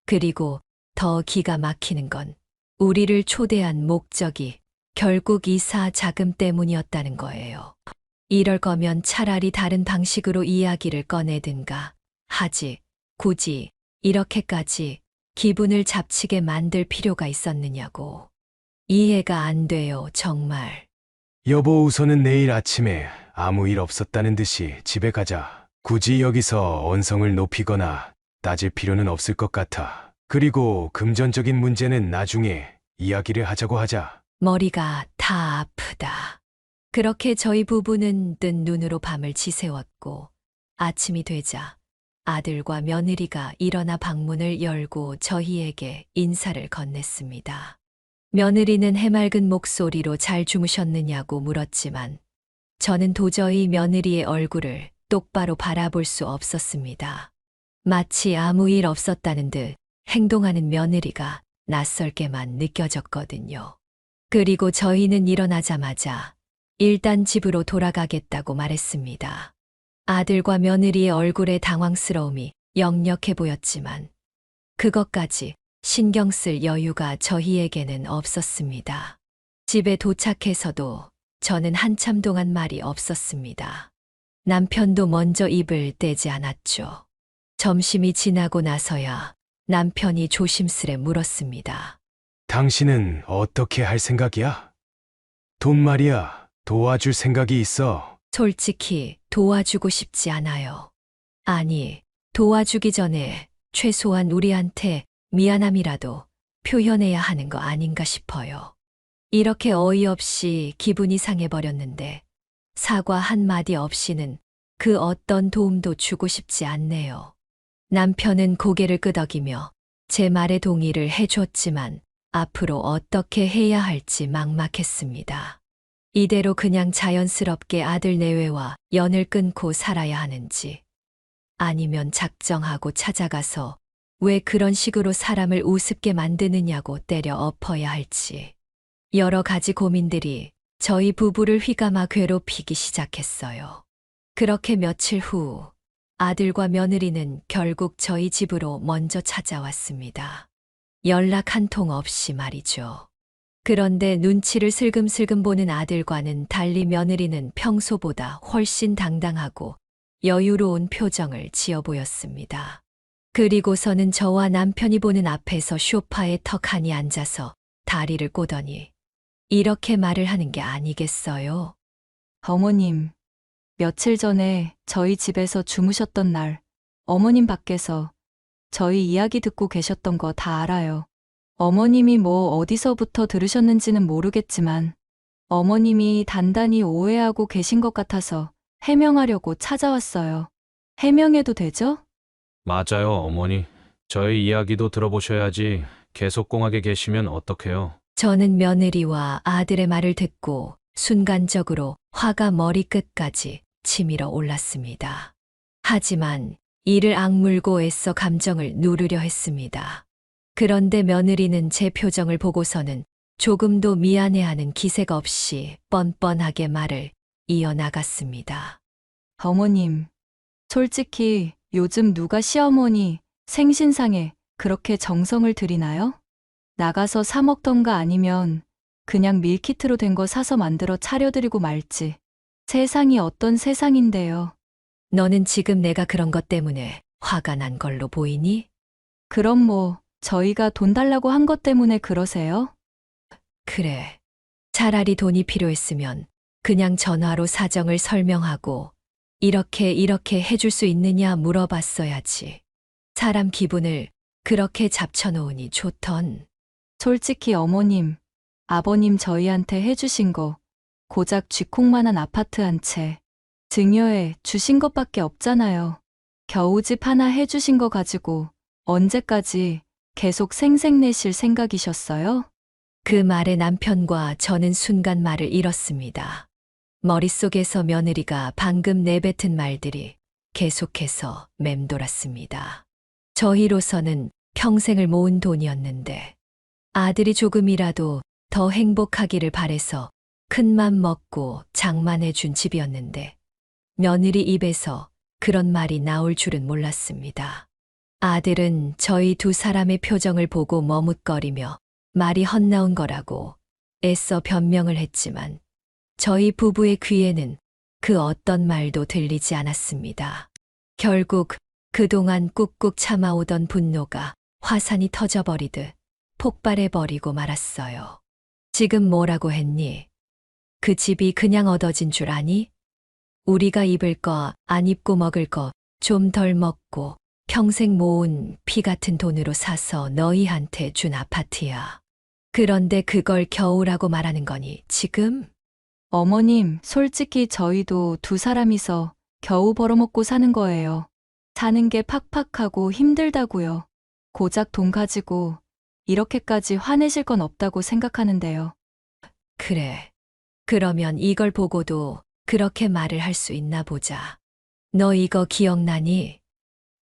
Speaker 2: 그리고 더 기가 막히는 건 우리를 초대한 목적이 결국 이사 자금 때문이었다는 거예요. 이럴 거면 차라리 다른 방식으로 이야기를 꺼내든가 하지. 굳이 이렇게까지 기분을 잡치게 만들 필요가 있었느냐고. 이해가 안 돼요, 정말.
Speaker 3: 여보, 우선은 내일 아침에 아무 일 없었다는 듯이 집에 가자. 굳이 여기서 언성을 높이거나 따질 필요는 없을 것 같아. 그리고 금전적인 문제는 나중에 이야기를 하자고 하자.
Speaker 2: 머리가 다 아프다. 그렇게 저희 부부는 뜬 눈으로 밤을 지새웠고 아침이 되자 아들과 며느리가 일어나 방문을 열고 저희에게 인사를 건넸습니다. 며느리는 해맑은 목소리로 잘 주무셨느냐고 물었지만 저는 도저히 며느리의 얼굴을 똑바로 바라볼 수 없었습니다. 마치 아무 일 없었다는 듯 행동하는 며느리가 낯설게만 느껴졌거든요. 그리고 저희는 일어나자마자 일단 집으로 돌아가겠다고 말했습니다. 아들과 며느리의 얼굴에 당황스러움이 역력해 보였지만 그것까지 신경 쓸 여유가 저희에게는 없었습니다. 집에 도착해서도 저는 한참 동안 말이 없었습니다. 남편도 먼저 입을 떼지 않았죠. 점심이 지나고 나서야 남편이 조심스레 물었습니다.
Speaker 3: 당신은 어떻게 할 생각이야? 돈 말이야. 도와줄 생각이 있어.
Speaker 2: 솔직히 도와주고 싶지 않아요. 아니, 도와주기 전에 최소한 우리한테 미안함이라도 표현해야 하는 거 아닌가 싶어요. 이렇게 어이없이 기분이 상해버렸는데 사과 한마디 없이는 그 어떤 도움도 주고 싶지 않네요. 남편은 고개를 끄덕이며 제 말에 동의를 해줬지만 앞으로 어떻게 해야 할지 막막했습니다. 이대로 그냥 자연스럽게 아들 내외와 연을 끊고 살아야 하는지 아니면 작정하고 찾아가서 왜 그런 식으로 사람을 우습게 만드느냐고 때려 엎어야 할지 여러 가지 고민들이 저희 부부를 휘감아 괴롭히기 시작했어요. 그렇게 며칠 후 아들과 며느리는 결국 저희 집으로 먼저 찾아왔습니다. 연락 한 통 없이 말이죠. 그런데 눈치를 슬금슬금 보는 아들과는 달리 며느리는 평소보다 훨씬 당당하고 여유로운 표정을 지어 보였습니다. 그리고서는 저와 남편이 보는 앞에서 소파에 턱하니 앉아서 다리를 꼬더니 이렇게 말을 하는 게 아니겠어요?
Speaker 5: 어머님, 며칠 전에 저희 집에서 주무셨던 날, 어머님 밖에서 저희 이야기 듣고 계셨던 거 다 알아요. 어머님이 뭐 어디서부터 들으셨는지는 모르겠지만 어머님이 단단히 오해하고 계신 것 같아서 해명하려고 찾아왔어요. 해명해도 되죠?
Speaker 4: 맞아요, 어머니. 저희 이야기도 들어보셔야지 계속 꽁하게 계시면 어떡해요.
Speaker 2: 저는 며느리와 아들의 말을 듣고 순간적으로 화가 머리끝까지 치밀어 올랐습니다. 하지만 이를 악물고 애써 감정을 누르려 했습니다. 그런데 며느리는 제 표정을 보고서는 조금도 미안해하는 기색 없이 뻔뻔하게 말을 이어나갔습니다.
Speaker 5: 어머님, 솔직히 요즘 누가 시어머니 생신상에 그렇게 정성을 들이나요? 나가서 사 먹던가 아니면 그냥 밀키트로 된 거 사서 만들어 차려드리고 말지. 세상이 어떤 세상인데요.
Speaker 2: 너는 지금 내가 그런 것 때문에 화가 난 걸로 보이니?
Speaker 5: 그럼 뭐 저희가 돈 달라고 한 것 때문에 그러세요?
Speaker 2: 그래. 차라리 돈이 필요했으면 그냥 전화로 사정을 설명하고 이렇게 해줄 수 있느냐 물어봤어야지. 사람 기분을 그렇게 잡쳐놓으니 좋던.
Speaker 5: 솔직히 어머님, 아버님 저희한테 해주신 거 고작 쥐콩만한 아파트 한 채 증여해 주신 것밖에 없잖아요. 겨우 집 하나 해주신 거 가지고 언제까지 계속 생색내실 생각이셨어요?
Speaker 2: 그 말에 남편과 저는 순간 말을 잃었습니다. 머릿속에서 며느리가 방금 내뱉은 말들이 계속해서 맴돌았습니다. 저희로서는 평생을 모은 돈이었는데 아들이 조금이라도 더 행복하기를 바래서 큰맘 먹고 장만해준 집이었는데 며느리 입에서 그런 말이 나올 줄은 몰랐습니다. 아들은 저희 두 사람의 표정을 보고 머뭇거리며 말이 헛나온 거라고 애써 변명을 했지만 저희 부부의 귀에는 그 어떤 말도 들리지 않았습니다. 결국 그동안 꾹꾹 참아오던 분노가 화산이 터져버리듯 폭발해버리고 말았어요. 지금 뭐라고 했니? 그 집이 그냥 얻어진 줄 아니? 우리가 입을 거, 안 입고 먹을 거 좀 덜 먹고 평생 모은 피 같은 돈으로 사서 너희한테 준 아파트야. 그런데 그걸 겨우라고 말하는 거니, 지금?
Speaker 5: 어머님, 솔직히 저희도 두 사람이서 겨우 벌어먹고 사는 거예요. 사는 게 팍팍하고 힘들다고요. 고작 돈 가지고 이렇게까지 화내실 건 없다고 생각하는데요.
Speaker 2: 그래. 그러면 이걸 보고도 그렇게 말을 할 수 있나 보자. 너 이거 기억나니?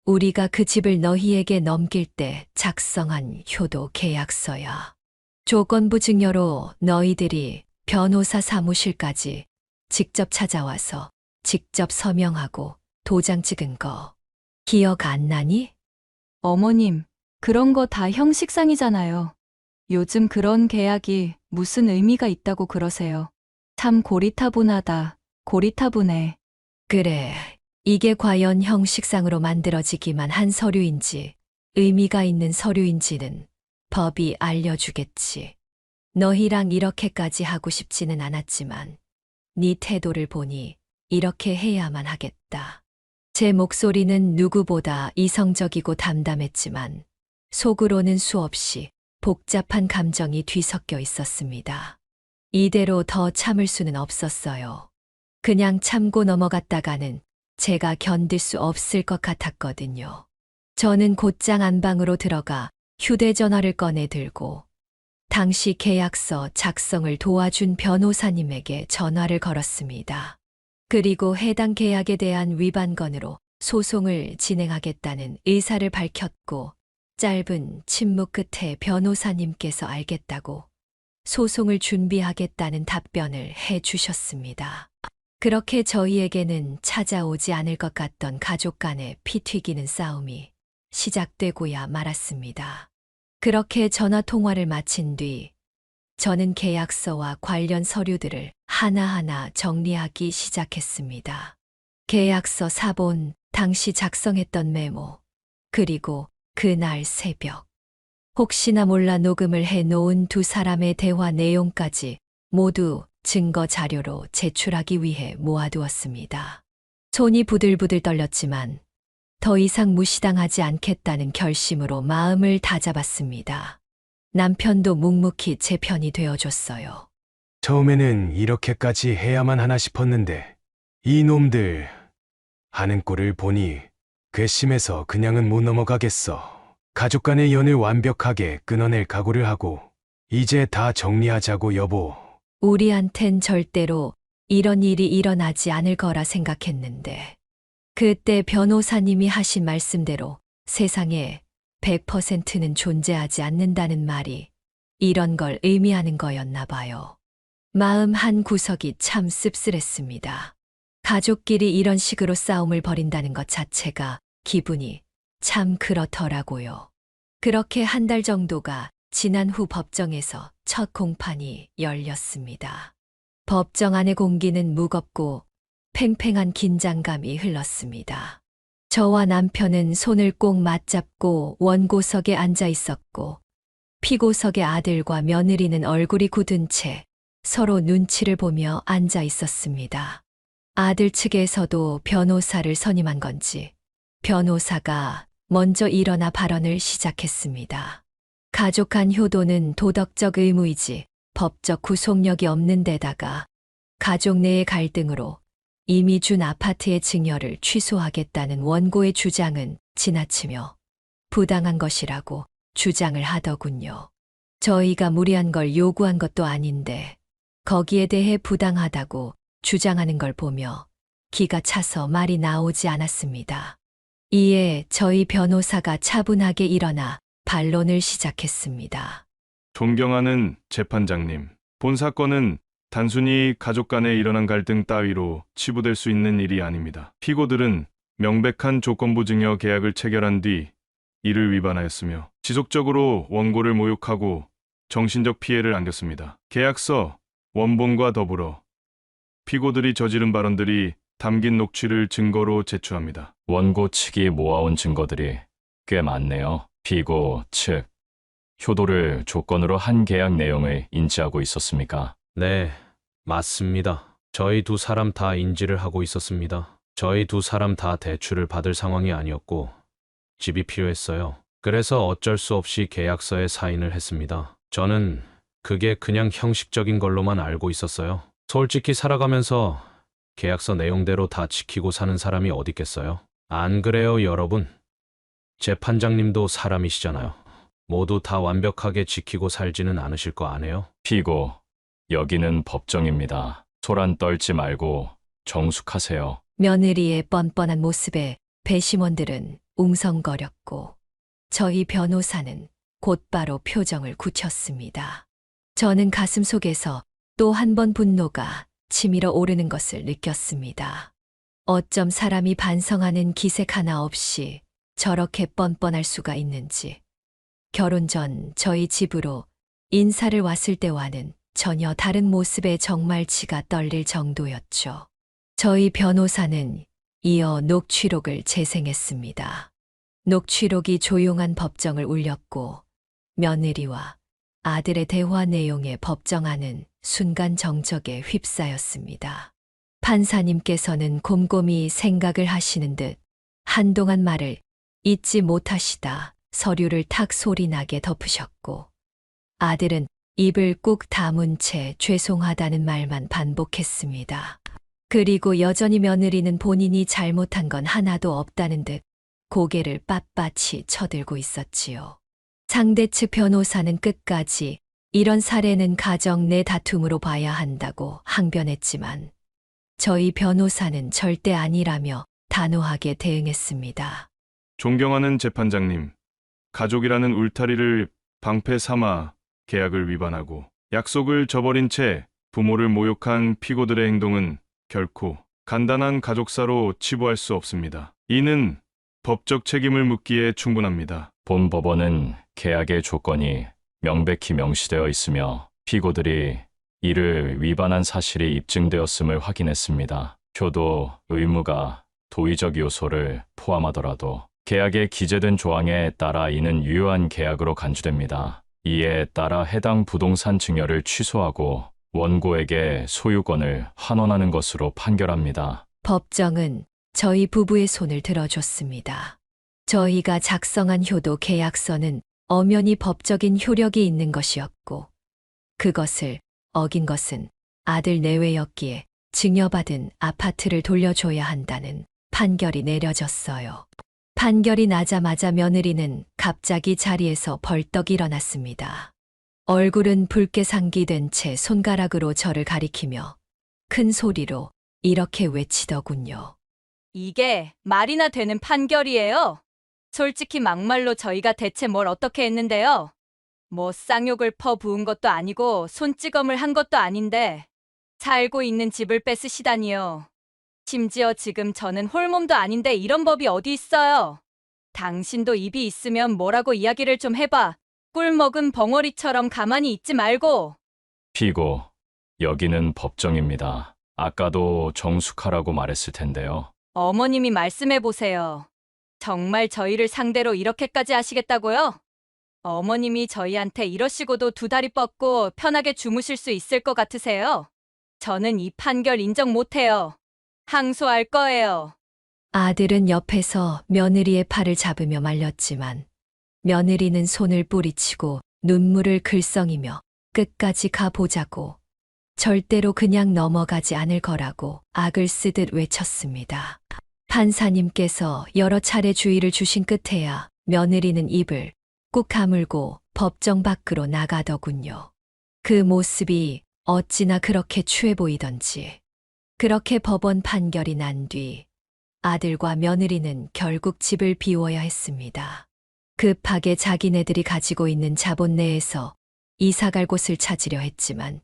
Speaker 2: 우리가 그 집을 너희에게 넘길 때 작성한 효도 계약서야. 조건부 증여로 너희들이 변호사 사무실까지 직접 찾아와서 직접 서명하고 도장 찍은 거. 기억 안 나니?
Speaker 5: 어머님, 그런 거 다 형식상이잖아요. 요즘 그런 계약이 무슨 의미가 있다고 그러세요. 참 고리타분하다, 고리타분해.
Speaker 2: 그래. 이게 과연 형식상으로 만들어지기만 한 서류인지 의미가 있는 서류인지는 법이 알려주겠지. 너희랑 이렇게까지 하고 싶지는 않았지만 네 태도를 보니 이렇게 해야만 하겠다. 제 목소리는 누구보다 이성적이고 담담했지만 속으로는 수없이 복잡한 감정이 뒤섞여 있었습니다. 이대로 더 참을 수는 없었어요. 그냥 참고 넘어갔다가는 제가 견딜 수 없을 것 같았거든요. 저는 곧장 안방으로 들어가 휴대전화를 꺼내 들고 당시 계약서 작성을 도와준 변호사님에게 전화를 걸었습니다. 그리고 해당 계약에 대한 위반건으로 소송을 진행하겠다는 의사를 밝혔고 짧은 침묵 끝에 변호사님께서 알겠다고 소송을 준비하겠다는 답변을 해 주셨습니다. 그렇게 저희에게는 찾아오지 않을 것 같던 가족 간의 피 튀기는 싸움이 시작되고야 말았습니다. 그렇게 전화 통화를 마친 뒤 저는 계약서와 관련 서류들을 하나하나 정리하기 시작했습니다. 계약서 사본, 당시 작성했던 메모, 그리고 그날 새벽. 혹시나 몰라 녹음을 해 놓은 두 사람의 대화 내용까지 모두 증거 자료로 제출하기 위해 모아두었습니다. 손이 부들부들 떨렸지만 더 이상 무시당하지 않겠다는 결심으로 마음을 다잡았습니다. 남편도 묵묵히 제 편이 되어줬어요.
Speaker 3: 처음에는 이렇게까지 해야만 하나 싶었는데 이 놈들 하는 꼴을 보니 괘씸해서 그냥은 못 넘어가겠어. 가족 간의 연을 완벽하게 끊어낼 각오를 하고 이제 다 정리하자고 여보.
Speaker 2: 우리한텐 절대로 이런 일이 일어나지 않을 거라 생각했는데 그때 변호사님이 하신 말씀대로 세상에 100%는 존재하지 않는다는 말이 이런 걸 의미하는 거였나 봐요. 마음 한 구석이 참 씁쓸했습니다. 가족끼리 이런 식으로 싸움을 벌인다는 것 자체가 기분이 참 그렇더라고요. 그렇게 한 달 정도가 지난 후 법정에서 첫 공판이 열렸습니다. 법정 안의 공기는 무겁고 팽팽한 긴장감이 흘렀습니다. 저와 남편은 손을 꼭 맞잡고 원고석에 앉아 있었고 피고석의 아들과 며느리는 얼굴이 굳은 채 서로 눈치를 보며 앉아 있었습니다. 아들 측에서도 변호사를 선임한 건지 변호사가 먼저 일어나 발언을 시작했습니다. 가족 간 효도는 도덕적 의무이지 법적 구속력이 없는 데다가 가족 내의 갈등으로 이미 준 아파트의 증여를 취소하겠다는 원고의 주장은 지나치며 부당한 것이라고 주장을 하더군요. 저희가 무리한 걸 요구한 것도 아닌데 거기에 대해 부당하다고 주장하는 걸 보며 기가 차서 말이 나오지 않았습니다. 이에 저희 변호사가 차분하게 일어나 반론을 시작했습니다.
Speaker 6: 존경하는 재판장님, 본 사건은 단순히 가족 간에 일어난 갈등 따위로 치부될 수 있는 일이 아닙니다. 피고들은 명백한 조건부 증여 계약을 체결한 뒤 이를 위반하였으며 지속적으로 원고를 모욕하고 정신적 피해를 안겼습니다. 계약서, 원본과 더불어 피고들이 저지른 발언들이 담긴 녹취를 증거로 제출합니다.
Speaker 7: 원고 측이 모아온 증거들이 꽤 많네요. 피고 측, 효도를 조건으로 한 계약 내용을 인지하고 있었습니까?
Speaker 4: 네, 맞습니다. 저희 두 사람 다 인지를 하고 있었습니다. 저희 두 사람 다 대출을 받을 상황이 아니었고 집이 필요했어요. 그래서 어쩔 수 없이 계약서에 사인을 했습니다. 저는 그게 그냥 형식적인 걸로만 알고 있었어요. 솔직히 살아가면서 계약서 내용대로 다 지키고 사는 사람이 어디 있겠어요? 안 그래요, 여러분? 재판장님도 사람이시잖아요. 모두 다 완벽하게 지키고 살지는 않으실 거 아네요?
Speaker 7: 피고, 여기는 법정입니다. 소란 떨지 말고 정숙하세요.
Speaker 2: 며느리의 뻔뻔한 모습에 배심원들은 웅성거렸고 저희 변호사는 곧바로 표정을 굳혔습니다. 저는 가슴 속에서 또 한 번 분노가 치밀어 오르는 것을 느꼈습니다. 어쩜 사람이 반성하는 기색 하나 없이 저렇게 뻔뻔할 수가 있는지. 결혼 전 저희 집으로 인사를 왔을 때와는 전혀 다른 모습의 정말치가 떨릴 정도였죠. 저희 변호사는 이어 녹취록을 재생했습니다. 녹취록이 조용한 법정을 울렸고 며느리와 아들의 대화 내용의 법정안은 순간 정적에 휩싸였습니다. 판사님께서는 곰곰이 생각을 하시는 듯 한동안 말을 잊지 못하시다 서류를 탁 소리나게 덮으셨고 아들은 입을 꾹 다문 채 죄송하다는 말만 반복했습니다. 그리고 여전히 며느리는 본인이 잘못한 건 하나도 없다는 듯 고개를 빳빳이 쳐들고 있었지요. 상대 측 변호사는 끝까지 이런 사례는 가정 내 다툼으로 봐야 한다고 항변했지만 저희 변호사는 절대 아니라며 단호하게 대응했습니다.
Speaker 6: 존경하는 재판장님, 가족이라는 울타리를 방패 삼아 계약을 위반하고 약속을 저버린 채 부모를 모욕한 피고들의 행동은 결코 간단한 가족사로 치부할 수 없습니다. 이는 법적 책임을 묻기에 충분합니다.
Speaker 7: 본 법원은 계약의 조건이 명백히 명시되어 있으며 피고들이 이를 위반한 사실이 입증되었음을 확인했습니다. 효도 의무가 도의적 요소를 포함하더라도 계약에 기재된 조항에 따라 이는 유효한 계약으로 간주됩니다. 이에 따라 해당 부동산 증여를 취소하고 원고에게 소유권을 환원하는 것으로 판결합니다.
Speaker 2: 법정은 저희 부부의 손을 들어줬습니다. 저희가 작성한 효도 계약서는 엄연히 법적인 효력이 있는 것이었고 그것을 어긴 것은 아들 내외였기에 증여받은 아파트를 돌려줘야 한다는 판결이 내려졌어요. 판결이 나자마자 며느리는 갑자기 자리에서 벌떡 일어났습니다. 얼굴은 붉게 상기된 채 손가락으로 저를 가리키며 큰 소리로 이렇게 외치더군요.
Speaker 5: 이게 말이나 되는 판결이에요? 솔직히 막말로 저희가 대체 뭘 어떻게 했는데요? 뭐 쌍욕을 퍼부은 것도 아니고 손찌검을 한 것도 아닌데 살고 있는 집을 뺏으시다니요. 심지어 지금 저는 홀몸도 아닌데 이런 법이 어디 있어요? 당신도 입이 있으면 뭐라고 이야기를 좀 해봐. 꿀 먹은 벙어리처럼 가만히 있지 말고.
Speaker 7: 피고, 여기는 법정입니다. 아까도 정숙하라고 말했을 텐데요.
Speaker 5: 어머님이 말씀해보세요. 정말 저희를 상대로 이렇게까지 하시겠다고요? 어머님이 저희한테 이러시고도 두 다리 뻗고 편하게 주무실 수 있을 것 같으세요? 저는 이 판결 인정 못해요. 항소할 거예요.
Speaker 2: 아들은 옆에서 며느리의 팔을 잡으며 말렸지만 며느리는 손을 뿌리치고 눈물을 글썽이며 끝까지 가보자고 절대로 그냥 넘어가지 않을 거라고 악을 쓰듯 외쳤습니다. 판사님께서 여러 차례 주의를 주신 끝에야 며느리는 입을 꾹 다물고 법정 밖으로 나가더군요. 그 모습이 어찌나 그렇게 추해 보이던지. 그렇게 법원 판결이 난 뒤 아들과 며느리는 결국 집을 비워야 했습니다. 급하게 자기네들이 가지고 있는 자본 내에서 이사갈 곳을 찾으려 했지만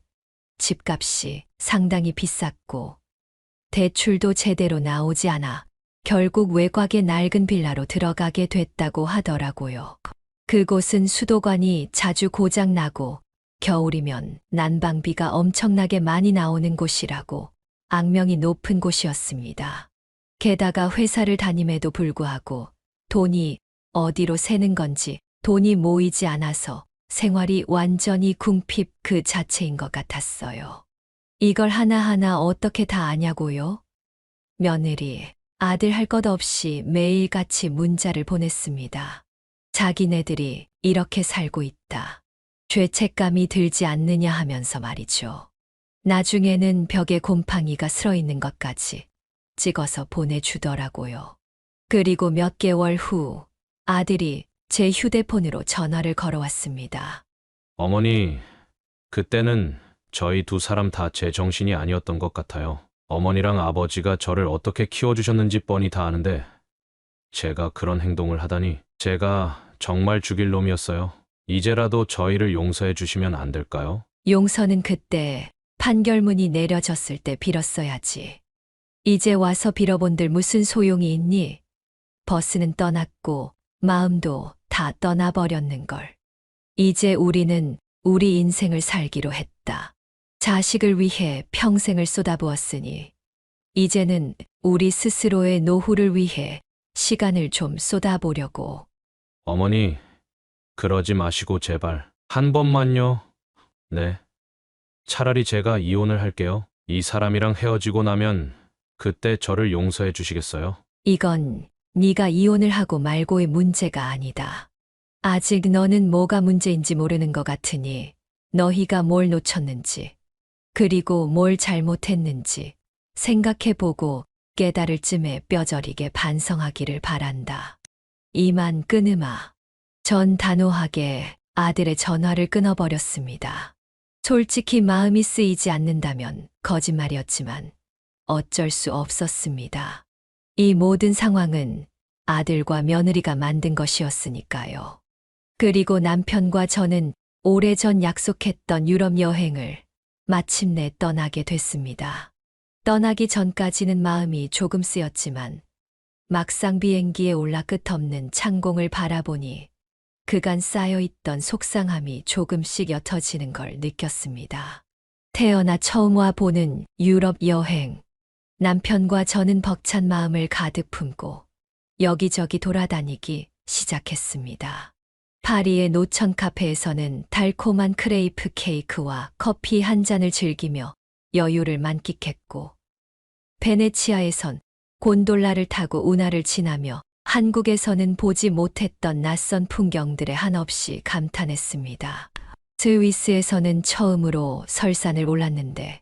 Speaker 2: 집값이 상당히 비쌌고 대출도 제대로 나오지 않아 결국 외곽의 낡은 빌라로 들어가게 됐다고 하더라고요. 그곳은 수도관이 자주 고장나고 겨울이면 난방비가 엄청나게 많이 나오는 곳이라고 악명이 높은 곳이었습니다. 게다가 회사를 다님에도 불구하고 돈이 어디로 새는 건지 돈이 모이지 않아서 생활이 완전히 궁핍 그 자체인 것 같았어요. 이걸 하나하나 어떻게 다 아냐고요? 며느리, 아들 할 것 없이 매일같이 문자를 보냈습니다. 자기네들이 이렇게 살고 있다. 죄책감이 들지 않느냐 하면서 말이죠. 나중에는 벽에 곰팡이가 슬어 있는 것까지 찍어서 보내주더라고요. 그리고 몇 개월 후 아들이 제 휴대폰으로 전화를 걸어왔습니다.
Speaker 4: 어머니, 그때는 저희 두 사람 다 제 정신이 아니었던 것 같아요. 어머니랑 아버지가 저를 어떻게 키워주셨는지 뻔히 다 아는데 제가 그런 행동을 하다니 제가 정말 죽일 놈이었어요. 이제라도 저희를 용서해 주시면 안 될까요?
Speaker 2: 용서는 그때 판결문이 내려졌을 때 빌었어야지. 이제 와서 빌어본들 무슨 소용이 있니? 버스는 떠났고 마음도 다 떠나버렸는걸. 이제 우리는 우리 인생을 살기로 했다. 자식을 위해 평생을 쏟아부었으니 이제는 우리 스스로의 노후를 위해 시간을 좀 쏟아보려고.
Speaker 4: 어머니, 그러지 마시고 제발 한 번만요. 네. 차라리 제가 이혼을 할게요. 이 사람이랑 헤어지고 나면 그때 저를 용서해 주시겠어요?
Speaker 2: 이건 네가 이혼을 하고 말고의 문제가 아니다. 아직 너는 뭐가 문제인지 모르는 것 같으니 너희가 뭘 놓쳤는지 그리고 뭘 잘못했는지 생각해보고 깨달을 쯤에 뼈저리게 반성하기를 바란다. 이만 끊으마. 전 단호하게 아들의 전화를 끊어버렸습니다. 솔직히 마음이 쓰이지 않는다면 거짓말이었지만 어쩔 수 없었습니다. 이 모든 상황은 아들과 며느리가 만든 것이었으니까요. 그리고 남편과 저는 오래전 약속했던 유럽 여행을 마침내 떠나게 됐습니다. 떠나기 전까지는 마음이 조금 쓰였지만 막상 비행기에 올라 끝없는 창공을 바라보니 그간 쌓여있던 속상함이 조금씩 옅어지는 걸 느꼈습니다. 태어나 처음 와보는 유럽 여행. 남편과 저는 벅찬 마음을 가득 품고 여기저기 돌아다니기 시작했습니다. 파리의 노천 카페에서는 달콤한 크레이프 케이크와 커피 한 잔을 즐기며 여유를 만끽했고, 베네치아에선 곤돌라를 타고 운하를 지나며 한국에서는 보지 못했던 낯선 풍경들에 한없이 감탄했습니다. 스위스에서는 처음으로 설산을 올랐는데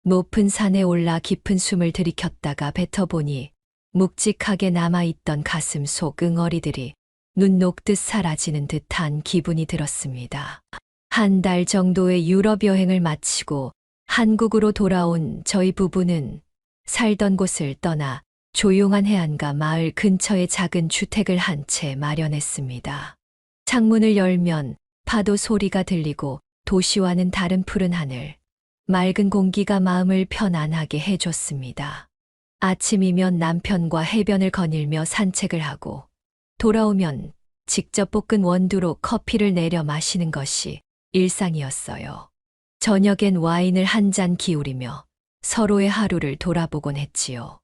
Speaker 2: 높은 산에 올라 깊은 숨을 들이켰다가 뱉어보니 묵직하게 남아있던 가슴 속 응어리들이 눈 녹듯 사라지는 듯한 기분이 들었습니다. 한 달 정도의 유럽 여행을 마치고 한국으로 돌아온 저희 부부는 살던 곳을 떠나 조용한 해안가 마을 근처에 작은 주택을 한 채 마련했습니다. 창문을 열면 파도 소리가 들리고 도시와는 다른 푸른 하늘, 맑은 공기가 마음을 편안하게 해줬습니다. 아침이면 남편과 해변을 거닐며 산책을 하고 돌아오면 직접 볶은 원두로 커피를 내려 마시는 것이 일상이었어요. 저녁엔 와인을 한 잔 기울이며 서로의 하루를 돌아보곤 했지요.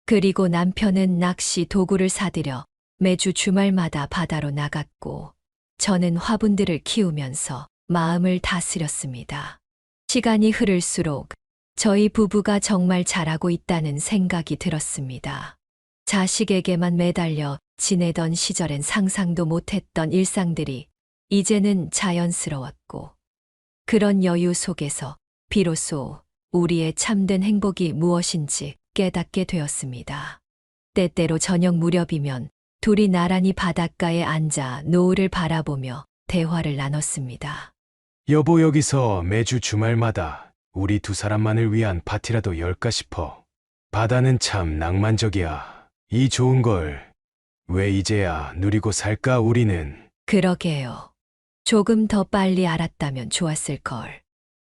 Speaker 2: 그리고 남편은 낚시 도구를 사들여 매주 주말마다 바다로 나갔고 저는 화분들을 키우면서 마음을 다스렸습니다. 시간이 흐를수록 저희 부부가 정말 잘하고 있다는 생각이 들었습니다. 자식에게만 매달려 지내던 시절엔 상상도 못했던 일상들이 이제는 자연스러웠고 그런 여유 속에서 비로소 우리의 참된 행복이 무엇인지 깨닫게 되었습니다. 때때로 저녁 무렵이면 둘이 나란히 바닷가에 앉아 노을을 바라보며 대화를 나눴습니다.
Speaker 3: 여보, 여기서 매주 주말마다 우리 두 사람만을 위한 파티라도 열까 싶어. 바다는 참 낭만적이야. 이 좋은 걸 왜 이제야 누리고 살까 우리는.
Speaker 2: 그러게요. 조금 더 빨리 알았다면 좋았을 걸.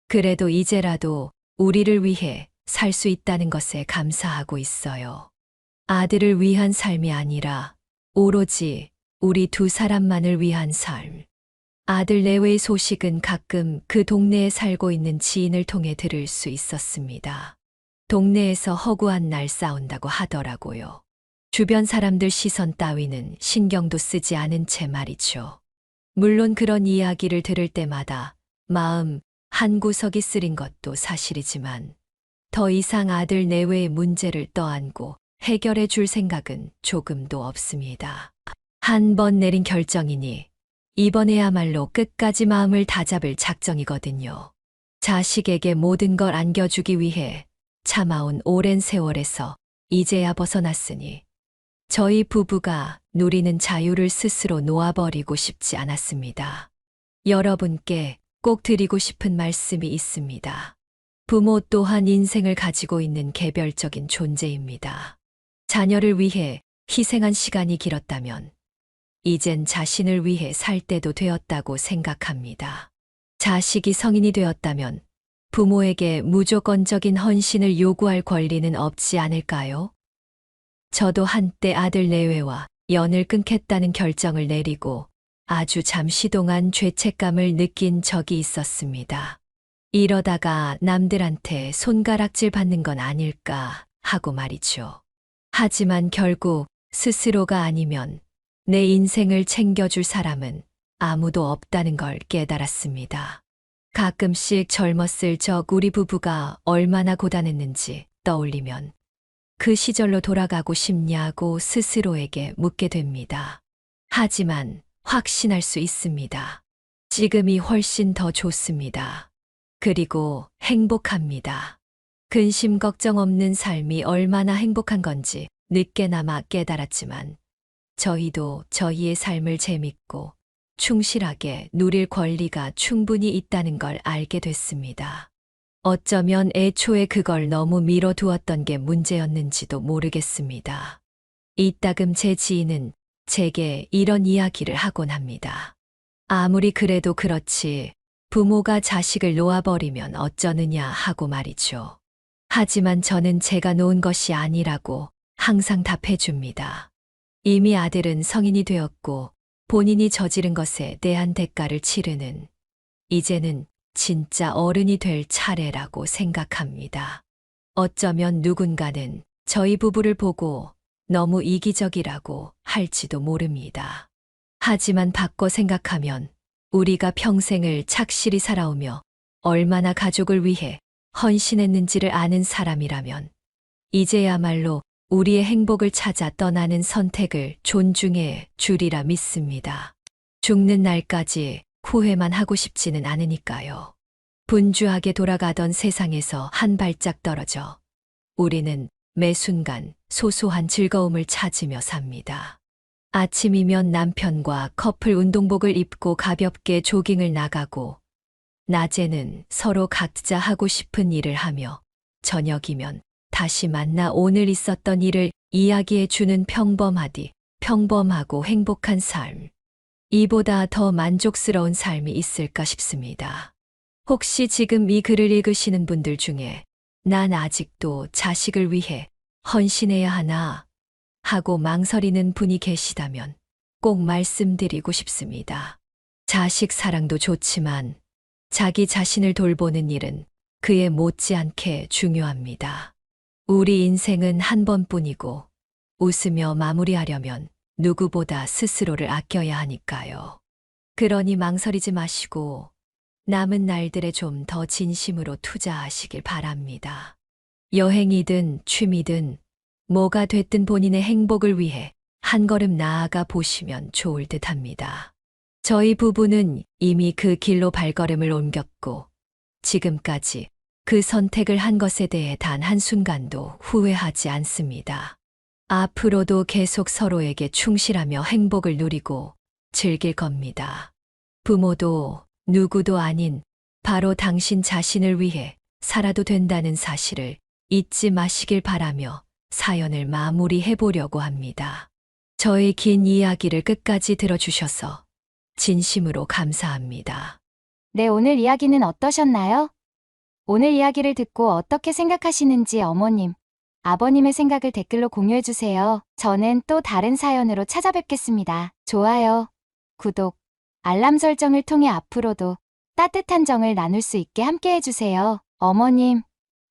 Speaker 2: 그래도 이제라도 우리를 위해 살 수 있다는 것에 감사하고 있어요. 아들을 위한 삶이 아니라 오로지 우리 두 사람만을 위한 삶. 아들 내외의 소식은 가끔 그 동네에 살고 있는 지인을 통해 들을 수 있었습니다. 동네에서 허구한 날 싸운다고 하더라고요. 주변 사람들 시선 따위는 신경도 쓰지 않은 채 말이죠. 물론 그런 이야기를 들을 때마다 마음 한구석이 쓰린 것도 사실이지만 더 이상 아들 내외의 문제를 떠안고 해결해 줄 생각은 조금도 없습니다. 한 번 내린 결정이니 이번에야말로 끝까지 마음을 다잡을 작정이거든요. 자식에게 모든 걸 안겨주기 위해 참아온 오랜 세월에서 이제야 벗어났으니 저희 부부가 누리는 자유를 스스로 놓아버리고 싶지 않았습니다. 여러분께 꼭 드리고 싶은 말씀이 있습니다. 부모 또한 인생을 가지고 있는 개별적인 존재입니다. 자녀를 위해 희생한 시간이 길었다면 이젠 자신을 위해 살 때도 되었다고 생각합니다. 자식이 성인이 되었다면 부모에게 무조건적인 헌신을 요구할 권리는 없지 않을까요? 저도 한때 아들 내외와 연을 끊겠다는 결정을 내리고 아주 잠시 동안 죄책감을 느낀 적이 있었습니다. 이러다가 남들한테 손가락질 받는 건 아닐까 하고 말이죠. 하지만 결국 스스로가 아니면 내 인생을 챙겨줄 사람은 아무도 없다는 걸 깨달았습니다. 가끔씩 젊었을 적 우리 부부가 얼마나 고단했는지 떠올리면 그 시절로 돌아가고 싶냐고 스스로에게 묻게 됩니다. 하지만 확신할 수 있습니다. 지금이 훨씬 더 좋습니다. 그리고 행복합니다. 근심 걱정 없는 삶이 얼마나 행복한 건지 늦게나마 깨달았지만 저희도 저희의 삶을 재밌고 충실하게 누릴 권리가 충분히 있다는 걸 알게 됐습니다. 어쩌면 애초에 그걸 너무 미뤄두었던 게 문제였는지도 모르겠습니다. 이따금 제 지인은 제게 이런 이야기를 하곤 합니다. 아무리 그래도 그렇지 부모가 자식을 놓아버리면 어쩌느냐 하고 말이죠. 하지만 저는 제가 놓은 것이 아니라고 항상 답해줍니다. 이미 아들은 성인이 되었고 본인이 저지른 것에 대한 대가를 치르는 이제는 진짜 어른이 될 차례라고 생각합니다. 어쩌면 누군가는 저희 부부를 보고 너무 이기적이라고 할지도 모릅니다. 하지만 바꿔 생각하면 우리가 평생을 착실히 살아오며 얼마나 가족을 위해 헌신했는지를 아는 사람이라면 이제야말로 우리의 행복을 찾아 떠나는 선택을 존중해 주리라 믿습니다. 죽는 날까지 후회만 하고 싶지는 않으니까요. 분주하게 돌아가던 세상에서 한 발짝 떨어져 우리는 매 순간 소소한 즐거움을 찾으며 삽니다. 아침이면 남편과 커플 운동복을 입고 가볍게 조깅을 나가고 낮에는 서로 각자 하고 싶은 일을 하며 저녁이면 다시 만나 오늘 있었던 일을 이야기해 주는 평범하고 행복한 삶. 이보다 더 만족스러운 삶이 있을까 싶습니다. 혹시 지금 이 글을 읽으시는 분들 중에 난 아직도 자식을 위해 헌신해야 하나 하고 망설이는 분이 계시다면 꼭 말씀드리고 싶습니다. 자식 사랑도 좋지만 자기 자신을 돌보는 일은 그에 못지않게 중요합니다. 우리 인생은 한 번뿐이고 웃으며 마무리하려면 누구보다 스스로를 아껴야 하니까요. 그러니 망설이지 마시고 남은 날들에 좀 더 진심으로 투자하시길 바랍니다. 여행이든 취미든 뭐가 됐든 본인의 행복을 위해 한 걸음 나아가 보시면 좋을 듯 합니다. 저희 부부는 이미 그 길로 발걸음을 옮겼고 지금까지 그 선택을 한 것에 대해 단 한순간도 후회하지 않습니다. 앞으로도 계속 서로에게 충실하며 행복을 누리고 즐길 겁니다. 부모도 누구도 아닌 바로 당신 자신을 위해 살아도 된다는 사실을 잊지 마시길 바라며 사연을 마무리해 보려고 합니다. 저의 긴 이야기를 끝까지 들어주셔서 진심으로 감사합니다.
Speaker 1: 네, 오늘 이야기는 어떠셨나요? 오늘 이야기를 듣고 어떻게 생각하시는지 어머님, 아버님의 생각을 댓글로 공유해주세요. 저는 또 다른 사연으로 찾아뵙겠습니다. 좋아요, 구독, 알람 설정을 통해 앞으로도 따뜻한 정을 나눌 수 있게 함께 해주세요. 어머님,